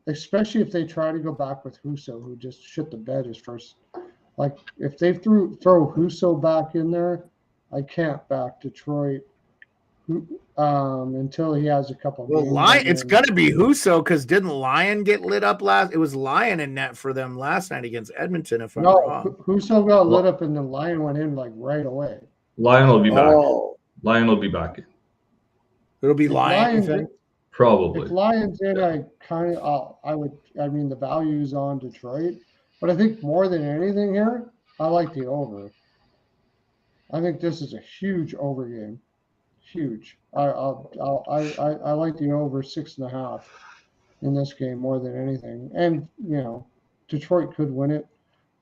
especially if they try to go back with Husso, who just shit the bed his first. Like if they throw Husso back in there, I can't back Detroit until he has a couple. Well, it's gonna be Husso because didn't Lyon get lit up last? It was Lyon in net for them last night against Edmonton. If I'm wrong, Husso got lit up and then Lyon went in like right away. Lyon will be back. Lyon will be back in. It'll be Lyon. Probably. If Lyon's in, I mean the value's on Detroit, but I think more than anything here, I like the over. I think this is a huge over game. Huge. I like the over 6.5 in this game more than anything. And you know, Detroit could win it.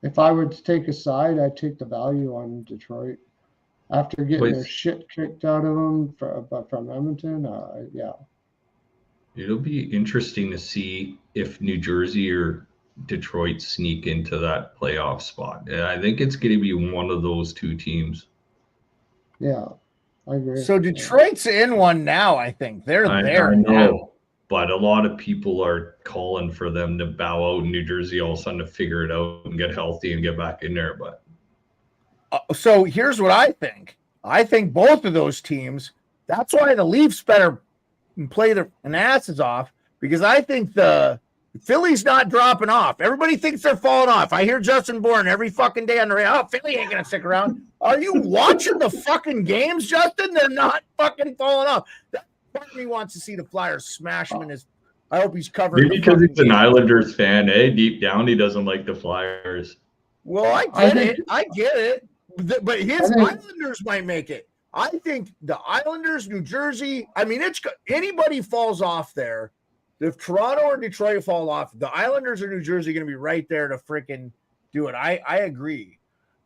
If I were to take a side, I'd take the value on Detroit after getting their shit kicked out of them from Edmonton. Yeah. It'll be interesting to see if New Jersey or Detroit sneak into that playoff spot. I think it's going to be one of those two teams. Yeah. I agree. So Detroit's in one now, I think. They're there I know, now. But a lot of people are calling for them to bow out in New Jersey all of a sudden to figure it out and get healthy and get back in there. But so here's what I think. I think both of those teams, that's why the Leafs better play their asses off, because I think the Philly's not dropping off. Everybody thinks they're falling off. I hear Justin Bourne every fucking day on the radio. Oh, Philly ain't going to stick around. Are you watching the fucking games, Justin? They're not fucking falling off. That part of me wants to see the Flyers smash him in his. I hope he's covered. Maybe because he's an Islanders fan, eh? Deep down, he doesn't like the Flyers. Well, I get it. But his Islanders might make it. I think the Islanders, New Jersey, I mean, anybody falls off there. If Toronto or Detroit fall off, the Islanders or New Jersey are going to be right there to freaking do it. I agree.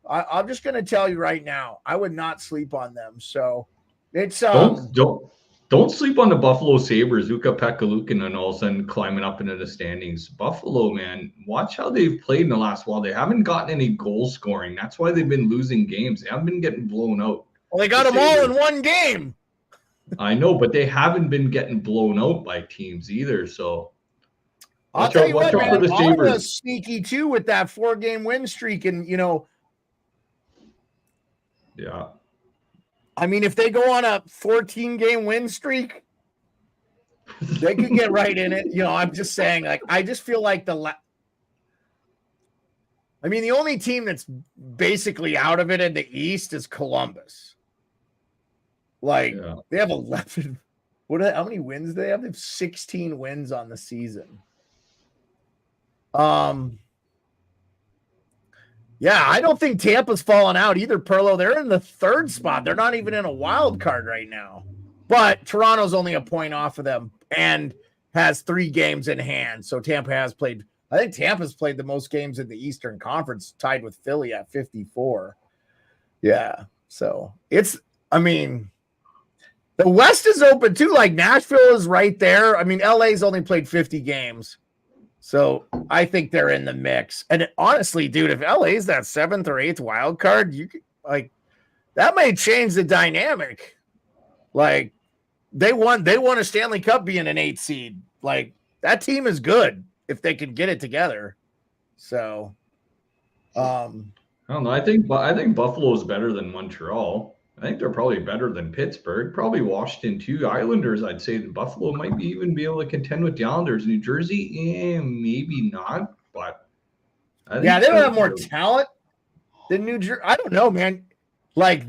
I'm just going to tell you right now, I would not sleep on them. So it's don't don't sleep on the Buffalo Sabres, Ukko-Pekka Luukkonen all of a sudden climbing up into the standings. Buffalo, man, watch how they've played in the last while. They haven't gotten any goal scoring. That's why they've been losing games. They haven't been getting blown out. Well, they got them all in one game. I know, but they haven't been getting blown out by teams either. So I'll tell you what, watch out for the Sabres. Ottawa's sneaky too with that 4-game win streak, and Yeah. I mean, if they go on a 14-game win streak, they could get right in it. I'm just saying, like, I just feel like the only team that's basically out of it in the East is Columbus. Like, They have 11. How many wins do they have? They have 16 wins on the season. Yeah, I don't think Tampa's fallen out either, Pearlo. They're in the 3rd spot. They're not even in a wild card right now. But Toronto's only a point off of them and has 3 games in hand. So Tampa has played. I think Tampa's played the most games in the Eastern Conference, tied with Philly at 54. Yeah. So the West is open too. Like Nashville is right there. LA's only played 50 games. So I think they're in the mix. And honestly, dude, if LA's that 7th or 8th wild card, you could, that may change the dynamic. Like they won a Stanley Cup being an 8th seed. Like that team is good if they can get it together. So I don't know. I think Buffalo is better than Montreal. I think they're probably better than Pittsburgh, probably Washington too. Islanders, I'd say Buffalo might even be able to contend with the Islanders. New Jersey, maybe not, but I think they don't have more talent than New Jersey. I don't know, man. I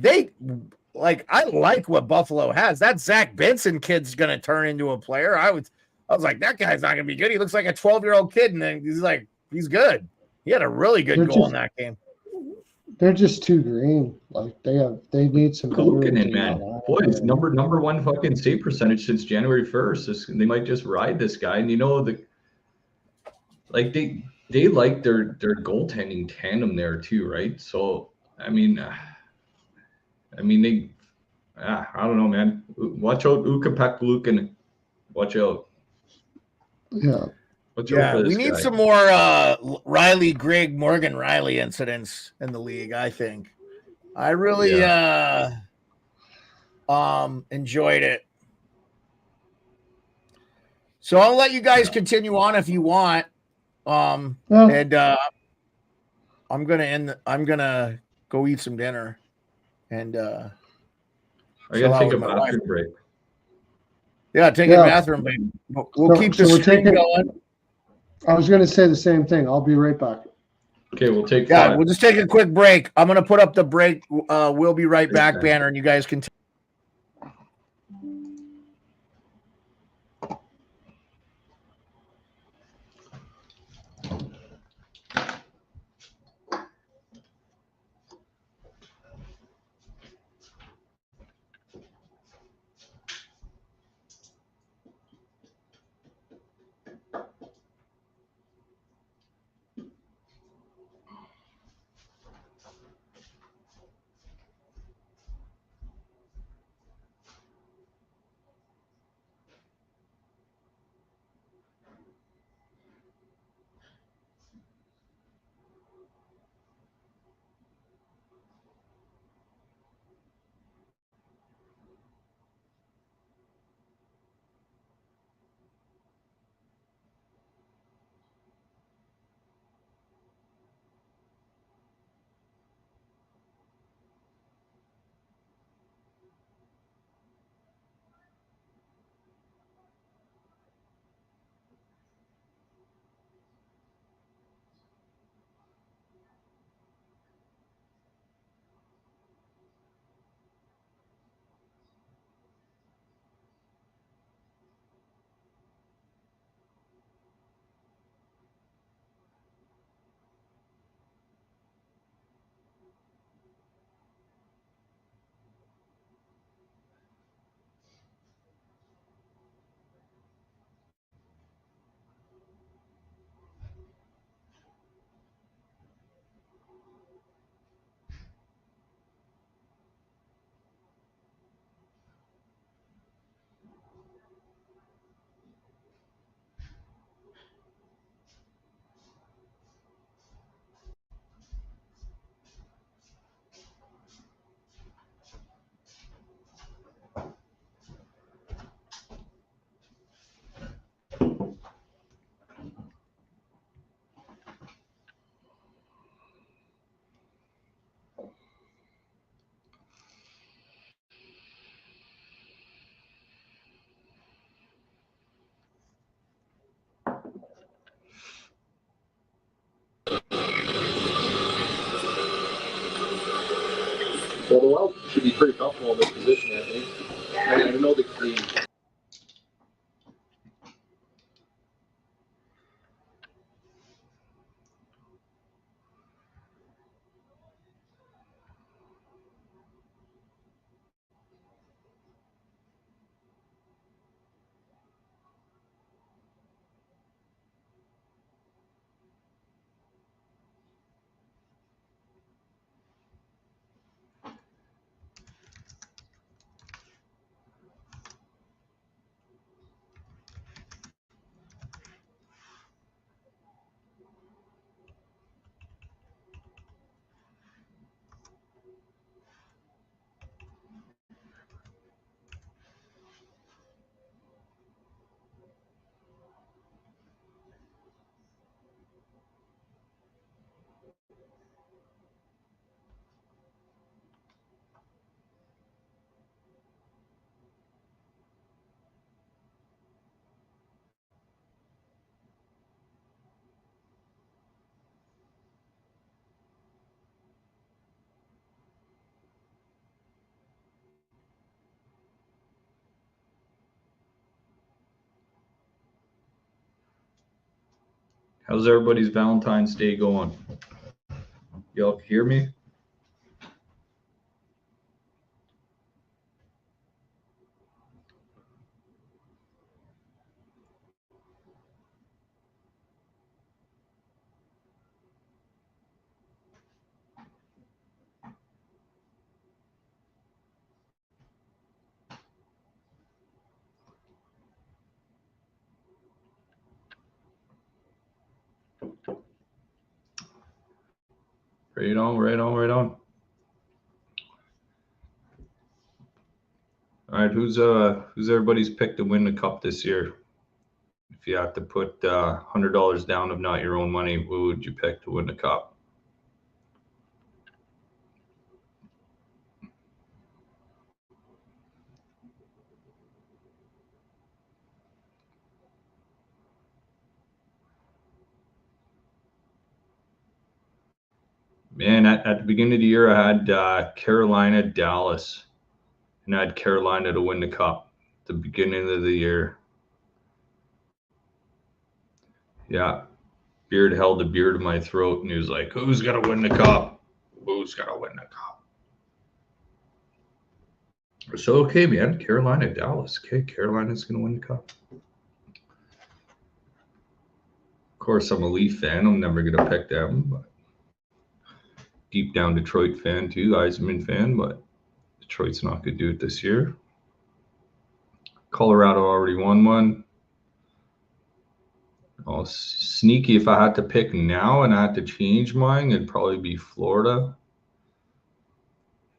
like what Buffalo has. That Zach Benson kid's gonna turn into a player. I was like, that guy's not gonna be good. He looks like a 12-year-old kid, and then he's good. He had a really good goal in that game. They're just too green. Like they need some Luukkonen, man. Boy, it's number 1 fucking save percentage since January 1st. They might just ride this guy. And they like their goaltending tandem there too, right? So I don't know, man. Watch out, Ukko-Pekka Luukkonen. Watch out. Yeah. We need some more Riley Grigg, Morgan Riley incidents in the league, I think. I really enjoyed it. So I'll let you guys continue on if you want. And I'm gonna go eat some dinner. And I gotta take a bathroom break. Yeah, take a bathroom break. We'll keep the stream going. I was going to say the same thing. I'll be right back. Okay, we'll take 5. We'll just take a quick break. I'm going to put up the break. We'll be right back banner, and you guys can. Well, the Wild should be pretty comfortable in this position, I think. I know the How's everybody's Valentine's Day going? Y'all hear me? Right on, right on, right on. All right, who's everybody's pick to win the cup this year? If you have to put $100 down of not your own money, who would you pick to win the cup? Man, at the beginning of the year, I had Carolina, Dallas, and I had Carolina to win the cup at the beginning of the year. Yeah, Beard held the beer to my throat, and he was like, "Who's gonna win the cup? Who's gonna win the cup?" So okay, man, Carolina, Dallas. Okay, Carolina's gonna win the cup. Of course, I'm a Leaf fan. I'm never gonna pick them, but deep down Detroit fan too, Yzerman fan, but Detroit's not gonna do it this year. Colorado already won one. Oh, sneaky. If I had to pick now and I had to change mine, it'd probably be Florida.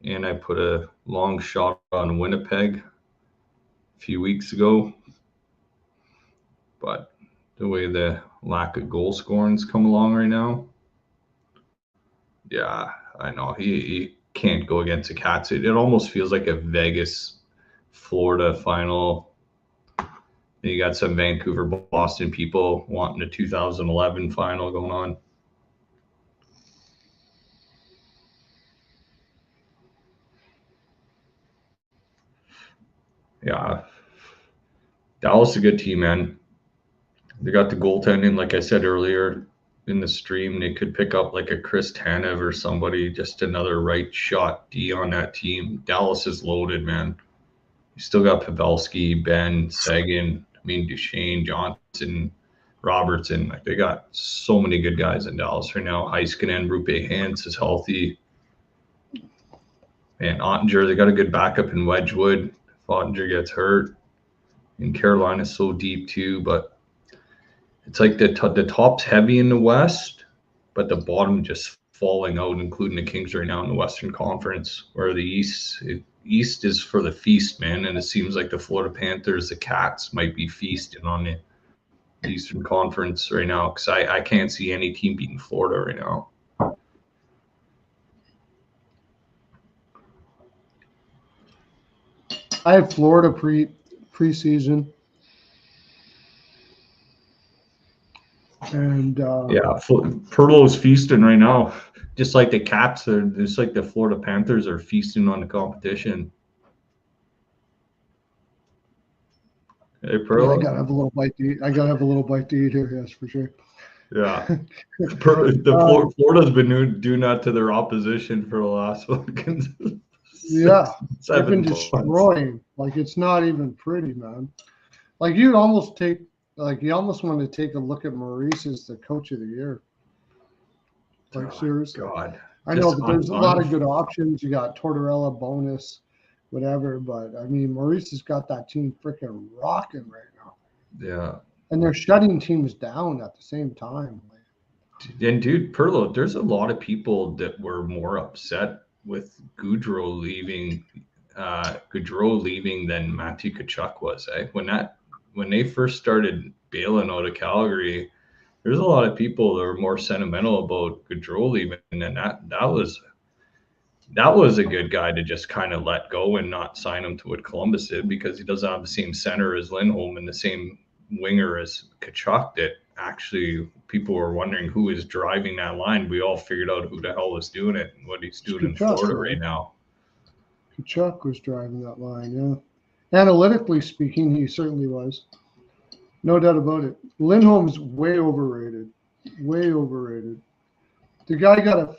And I put a long shot on Winnipeg a few weeks ago. But the way the lack of goal scoring's come along right now, yeah, I know. He can't go against the Cats. It almost feels like a Vegas, Florida final. You got some Vancouver, Boston people wanting a 2011 final going on. Yeah. Dallas is a good team, man. They got the goaltending, like I said earlier in the stream. They could pick up like a Chris Tanev or somebody, just another right shot D on that team. Dallas is loaded, man. You still got Pavelski, Ben, Sagan, Duchesne, Johnson, Robertson. Like they got so many good guys in Dallas right now. Heiskanen, Rupe Hintz is healthy. And Ottinger, they got a good backup in Wedgwood. If Ottinger gets hurt. And Carolina's so deep too, but it's like the top's heavy in the West, but the bottom just falling out, including the Kings right now in the Western Conference, where the East is for the feast, man. And it seems like the Florida Panthers, the Cats might be feasting on the Eastern Conference right now, because I can't see any team beating Florida right now. I have Florida preseason. And yeah, Pearlo is feasting right now. Just like the Caps are, just like the Florida Panthers are feasting on the competition. Hey, Pearl. Yeah, I gotta have a little bite to eat. I gotta have a little bite to eat here. Yes, for sure. Yeah. Florida's been doing that to their opposition for the last fucking Yeah, they've 7 been months. destroying. Like, it's not even pretty, man. Like, you almost want to take a look at Maurice as the coach of the year. Like, Oh, seriously. God. I know, but there's a lot of good options. You got Tortorella, Bonus, whatever. But, I mean, Maurice has got that team freaking rocking right now. Yeah. And they're shutting teams down at the same time. And, dude, Perlo, there's a lot of people that were more upset with Gaudreau leaving than Matthew Tkachuk was. When they first started bailing out of Calgary, there's a lot of people that were more sentimental about Gaudreau leaving, and that was a good guy to just kind of let go and not sign him to what Columbus did, because he doesn't have the same center as Lindholm and the same winger as Tkachuk. That actually people were wondering who is driving that line. We all figured out who the hell was doing it and what he's doing in Florida right now. Tkachuk was driving that line, yeah. Analytically speaking, he certainly was. No doubt about it. Lindholm's way overrated. Way overrated. The guy got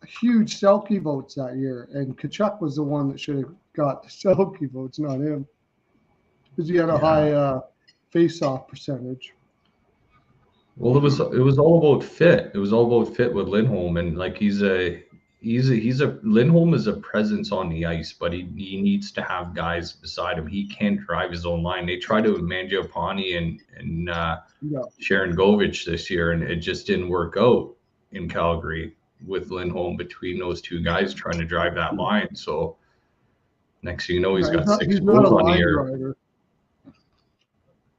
huge Selke votes that year, and Tkachuk was the one that should have got the Selke votes, not him, because he had a high face-off percentage. Well, it was all about fit. It was all about fit with Lindholm, and like Lindholm is a presence on the ice, but he needs to have guys beside him. He can't drive his own line. They tried to Mangiapane and Sharon Govich this year, and it just didn't work out in Calgary with Lindholm between those two guys trying to drive that line. So next thing you know, he's got 6 goals on the year. Driver.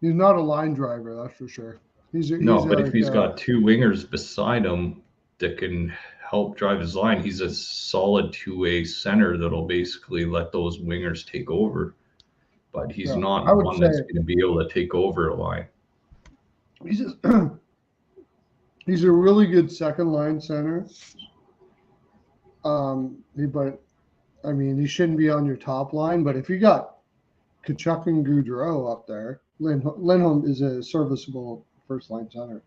He's not a line driver, that's for sure. But if he's got 2 wingers beside him that can help drive his line, he's a solid 2-way center that'll basically let those wingers take over. But he's not one that's going to be able to take over a line. He's a really good second line center. But I mean, he shouldn't be on your top line. But if you got Tkachuk and Gaudreau up there, Lindholm is a serviceable first line center.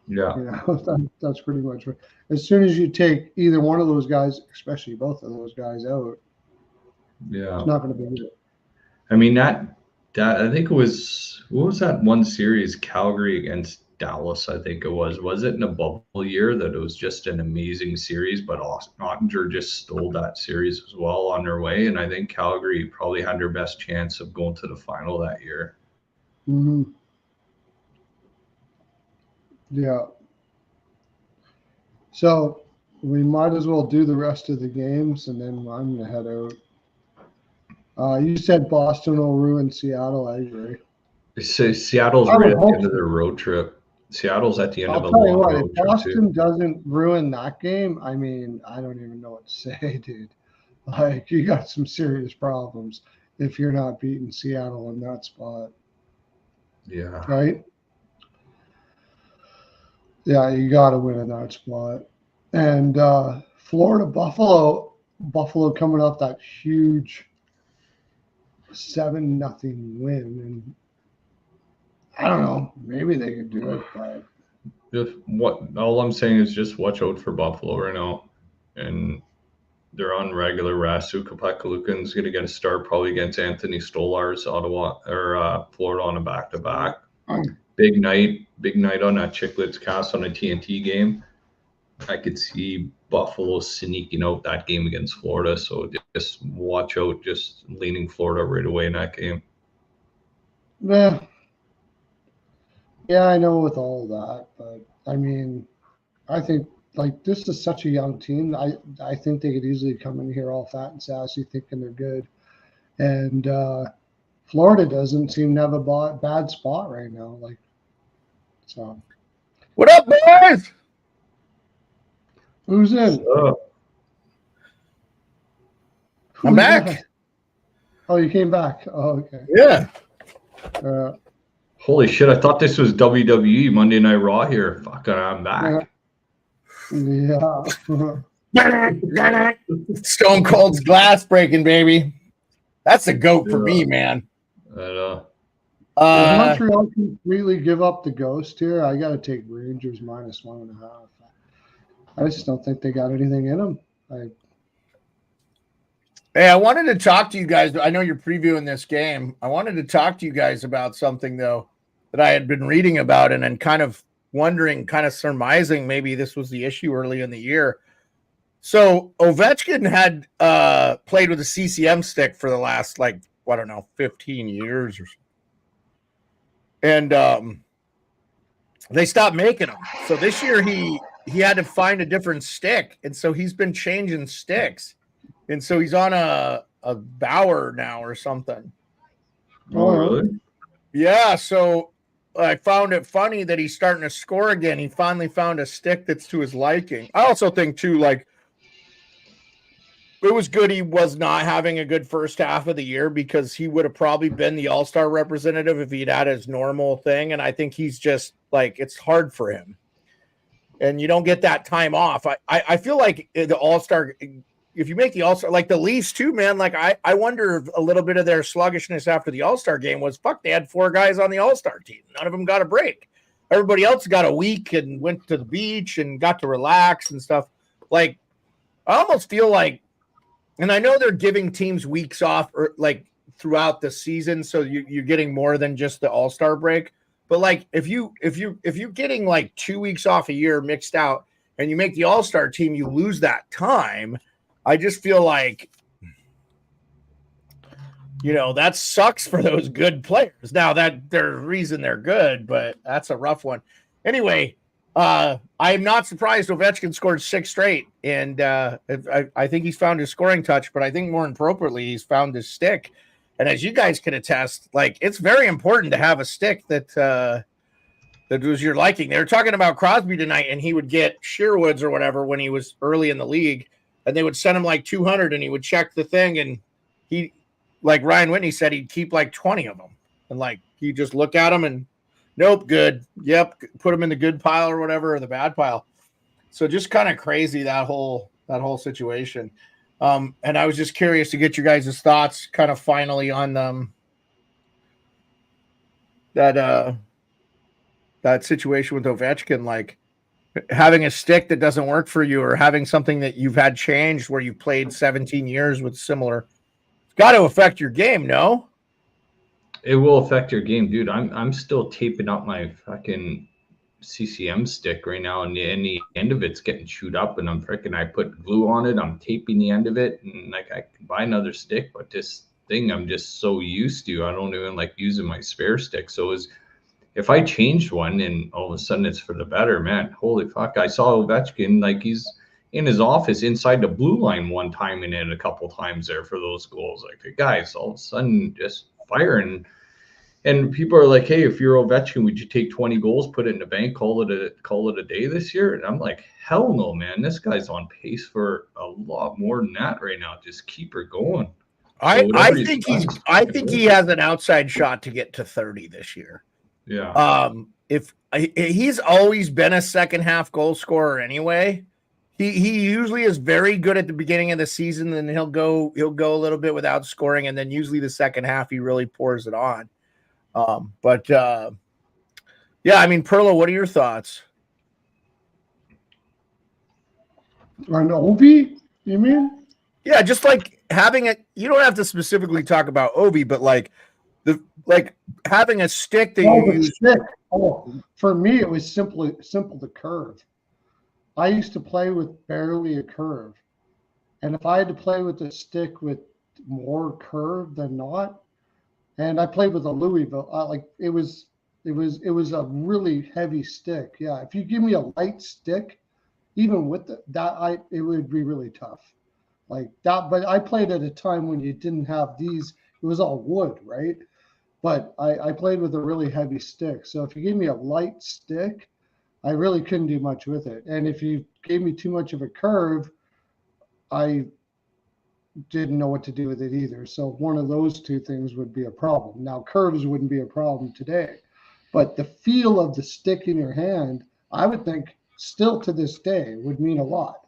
Yeah, that's pretty much it. As soon as you take either one of those guys, especially both of those guys out, it's not going to be good. I mean, that I think it was, what was that one series, Calgary against Dallas? I think it was it in a bubble year that it was just an amazing series, but Ottinger just stole that series as well on their way, and I think Calgary probably had their best chance of going to the final that year. Mm-hmm. Yeah. So we might as well do the rest of the games, and then I'm going to head out. You said Boston will ruin Seattle. I agree. Seattle's right at the end of their road trip. Seattle's at the end of a long road trip. If Boston doesn't ruin that game, I mean, I don't even know what to say, dude. Like, you got some serious problems if you're not beating Seattle in that spot. Yeah. Right? Yeah, you got to win in that spot. And Florida, Buffalo coming off that huge 7-0 win. And I don't know, maybe they could do it, but all I'm saying is just watch out for Buffalo right now. And they're on regular rest. Ukko-Pekka-Lukan's going to get a start probably against Anthony Stolarz, Florida on a back-to-back. Big night on that Chicklets cast on a TNT game. I could see Buffalo sneaking out that game against Florida. So just watch out, just leaning Florida right away in that game. Yeah, I know with all that, but I mean, I think like this is such a young team. I think they could easily come in here all fat and sassy, thinking they're good, and Florida doesn't seem to have a bad spot right now. Like, so. What up, boys? Who's in? I'm back. Oh, you came back. Oh, okay. Yeah. Holy shit, I thought this was WWE Monday Night Raw here. Fucking, I'm back. Yeah. Stone Cold's glass breaking, baby. That's a goat for me, Yeah. man. But, If Uh, Montreal completely give up the ghost here, I got to take Rangers -1.5. I just don't think they got anything in them. Hey, I wanted to talk to you guys. I know you're previewing this game. I wanted to talk to you guys about something, though, that I had been reading about and then kind of wondering, kind of surmising maybe this was the issue early in the year. So Ovechkin had played with a CCM stick for the last, 15 years or so. And they stopped making them. So this year he had to find a different stick. And so he's been changing sticks. And so he's on a Bauer now or something. oh, really? Yeah. So I found it funny that he's starting to score again. He finally found a stick that's to his liking. I also think, too, it was good he was not having a good first half of the year because he would have probably been the all-star representative if he'd had his normal thing. And I think he's just it's hard for him. And you don't get that time off. I feel like the all-star, if you make the all-star, like the Leafs too, man, I wonder if a little bit of their sluggishness after the all-star game was, they had 4 guys on the all-star team. None of them got a break. Everybody else got a week and went to the beach and got to relax and stuff. I almost feel like, and I know they're giving teams weeks off throughout the season, so you're getting more than just the all-star break. But if you're getting 2 weeks off a year mixed out and you make the all-star team, you lose that time. I just feel like, that sucks for those good players. Now that there's a reason they're good, but that's a rough one. Anyway, I'm not surprised Ovechkin scored 6 straight, and I think he's found his scoring touch, but I think more appropriately, he's found his stick. And as you guys can attest, it's very important to have a stick that was your liking. They were talking about Crosby tonight, and he would get Sherwoods or whatever when he was early in the league, and they would send him 200, and he would check the thing, and he, like Ryan Whitney said, he'd keep 20 of them, and he'd just look at them and, nope, good. Yep, put them in the good pile or whatever, or the bad pile. So just kind of crazy that whole situation. And I was just curious to get your guys' thoughts, kind of finally on that situation with Ovechkin, having a stick that doesn't work for you, or having something that you've had changed where you've played 17 years with similar. It's got to affect your game, no? It will affect your game, dude. I'm still taping up my fucking CCM stick right now, and the end of it's getting chewed up, and I put glue on it. I'm taping the end of it, and I can buy another stick, but this thing I'm just so used to, I don't even like using my spare stick. So if I changed one and all of a sudden it's for the better, man, holy fuck. I saw Ovechkin, he's in his office inside the blue line one time and in a couple times there for those goals. The guys all of a sudden just firing. And people are like, hey, if you're Ovechkin, would you take 20 goals, put it in the bank, call it a day this year? And I'm like, hell no, man. This guy's on pace for a lot more than that right now. Just keep her going. I think he has an outside shot to get to 30 this year. Yeah. If he's always been a second half goal scorer anyway, he usually is very good at the beginning of the season, and he'll go a little bit without scoring, and then usually the second half he really pours it on. Yeah, I mean, Pearlo, what are your thoughts? On Ovi, you mean? Yeah, just having it. You don't have to specifically talk about Ovi, but having a stick that you use. Stick. Oh, for me, it was simple to curve. I used to play with barely a curve, and if I had to play with a stick with more curve than not, and I played with a Louisville, it was a really heavy stick. Yeah, if you give me a light stick, even with it would be really tough. That, but I played at a time when you didn't have these. It was all wood, right? But I played with a really heavy stick. So if you gave me a light stick, I really couldn't do much with it. And if you gave me too much of a curve, I didn't know what to do with it either. So one of those two things would be a problem. Now, curves wouldn't be a problem today, but the feel of the stick in your hand, I would think still to this day would mean a lot.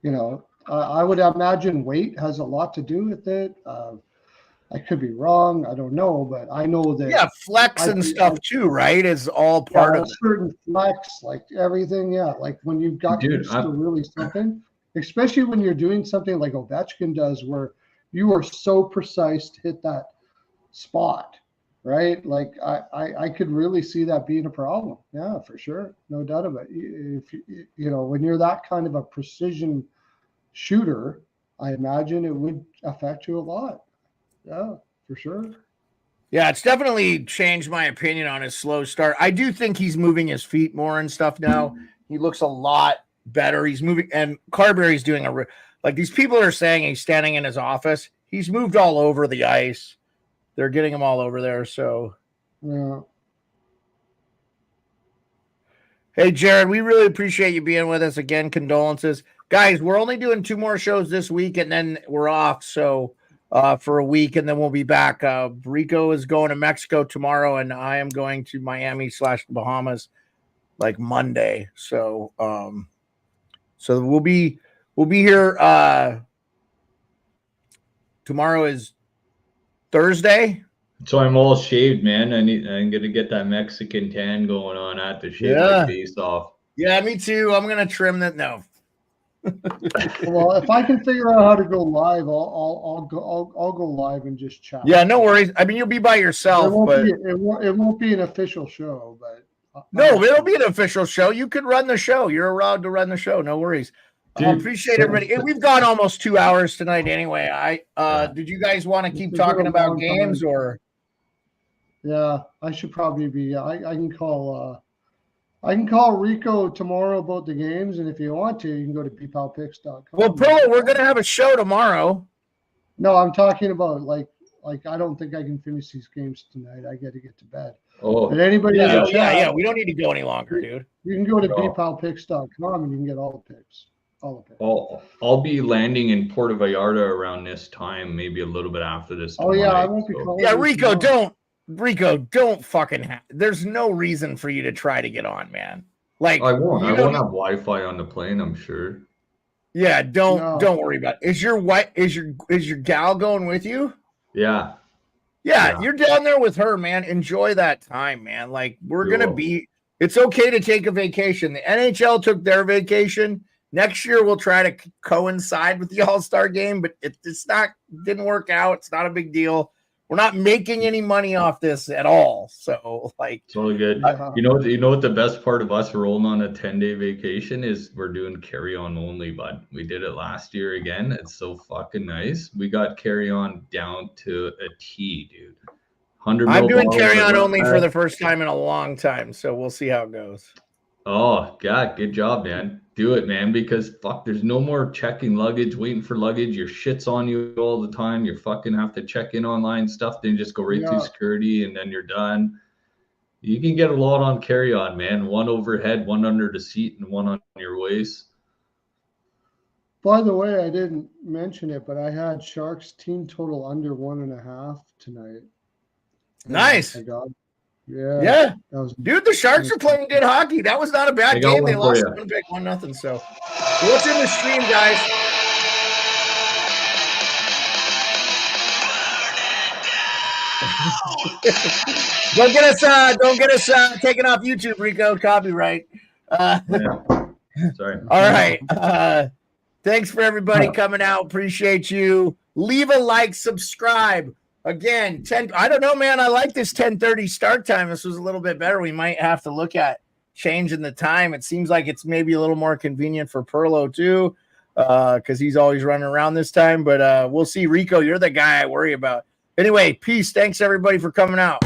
You know, I would imagine weight has a lot to do with it. I could be wrong. I don't know, but I know that. Yeah, flex and stuff too, right? Is all part of it. Certain flex, like everything. Yeah, like when you've got used to really something, especially when you're doing something like Ovechkin does, where you are so precise to hit that spot, right? Like I could really see that being a problem. Yeah, for sure, no doubt about it. If you know, when you're that kind of a precision shooter, I imagine it would affect you a lot. Yeah, for sure. Yeah, it's definitely changed my opinion on his slow start. I do think he's moving his feet more and stuff now. He looks a lot better. He's moving, and Carberry's doing like these people are saying he's standing in his office. He's moved all over the ice. They're getting him all over there. So, yeah. Hey, Jared, we really appreciate you being with us again. Condolences, guys. We're only doing 2 more shows this week, and then we're off. So. For a week, and then we'll be back. Rico is going to Mexico tomorrow, and I am going to Miami / Bahamas like Monday. So, so we'll be here. Tomorrow is Thursday. So I'm all shaved, man. I'm gonna get that Mexican tan going on. I have to shave my face off. Yeah, me too. I'm gonna trim that. No. Well, if I can figure out how to go live, I'll go live and just chat. Yeah, no worries. I mean, you'll be by yourself, it won't be an official show, but no, it'll be an official show. You could run the show. You're allowed to run the show. No worries. I appreciate everybody. We've gone almost 2 hours tonight anyway. Did you guys want to keep talking about games or? Yeah, I should probably be. I can call. I can call Rico tomorrow about the games, and if you want to, you can go to bpalpicks.com. Well, Pearlo, we're going to have a show tomorrow. No, I'm talking about like I don't think I can finish these games tonight. I got to get to bed. Oh, but anybody? Yeah. We don't need to go any longer, dude. You can go to bpalpicks.com and you can get all the picks. I'll be landing in Puerto Vallarta around this time, maybe a little bit after this. Oh yeah, I won't be calling. Yeah, Rico, don't fucking there's no reason for you to try to get on, man. Like I won't have Wi-Fi on the plane, I'm sure. Yeah, don't worry about it. Is your gal going with you? Yeah, you're down there with her, man. Enjoy that time, man. Like it's okay to take a vacation. The NHL took their vacation. Next year we'll try to coincide with the All-Star game, but didn't work out. It's not a big deal. We're not making any money off this at all. So it's all good. You know what the best part of us rolling on a 10-day vacation is? We're doing carry on only, bud. We did it last year again. It's so fucking nice. We got carry on down to a T, dude. I'm doing carry on only for the first time in a long time. So we'll see how it goes. Oh, God, good job, man. Do it, man, because there's no more checking luggage, waiting for luggage. Your shit's on you all the time. You fucking have to check in online stuff, then just go right through security, and then you're done. You can get a lot on carry-on, man. One overhead, one under the seat, and one on your waist. By the way, I didn't mention it, but I had Sharks team total under 1.5 tonight. Nice. Yeah. Dude, the Sharks are playing good hockey. That was not a bad game. They lost 1-0. So what's in the stream, guys? Don't get us taken off YouTube, Rico. Copyright. Sorry. All right. Thanks for everybody coming out. Appreciate you. Leave a like, subscribe. Again, 10. I don't know, man. I like this 10:30 start time. This was a little bit better. We might have to look at changing the time. It seems like it's maybe a little more convenient for Pearlo too, because he's always running around this time. But we'll see. Rico, you're the guy I worry about. Anyway, peace. Thanks everybody for coming out.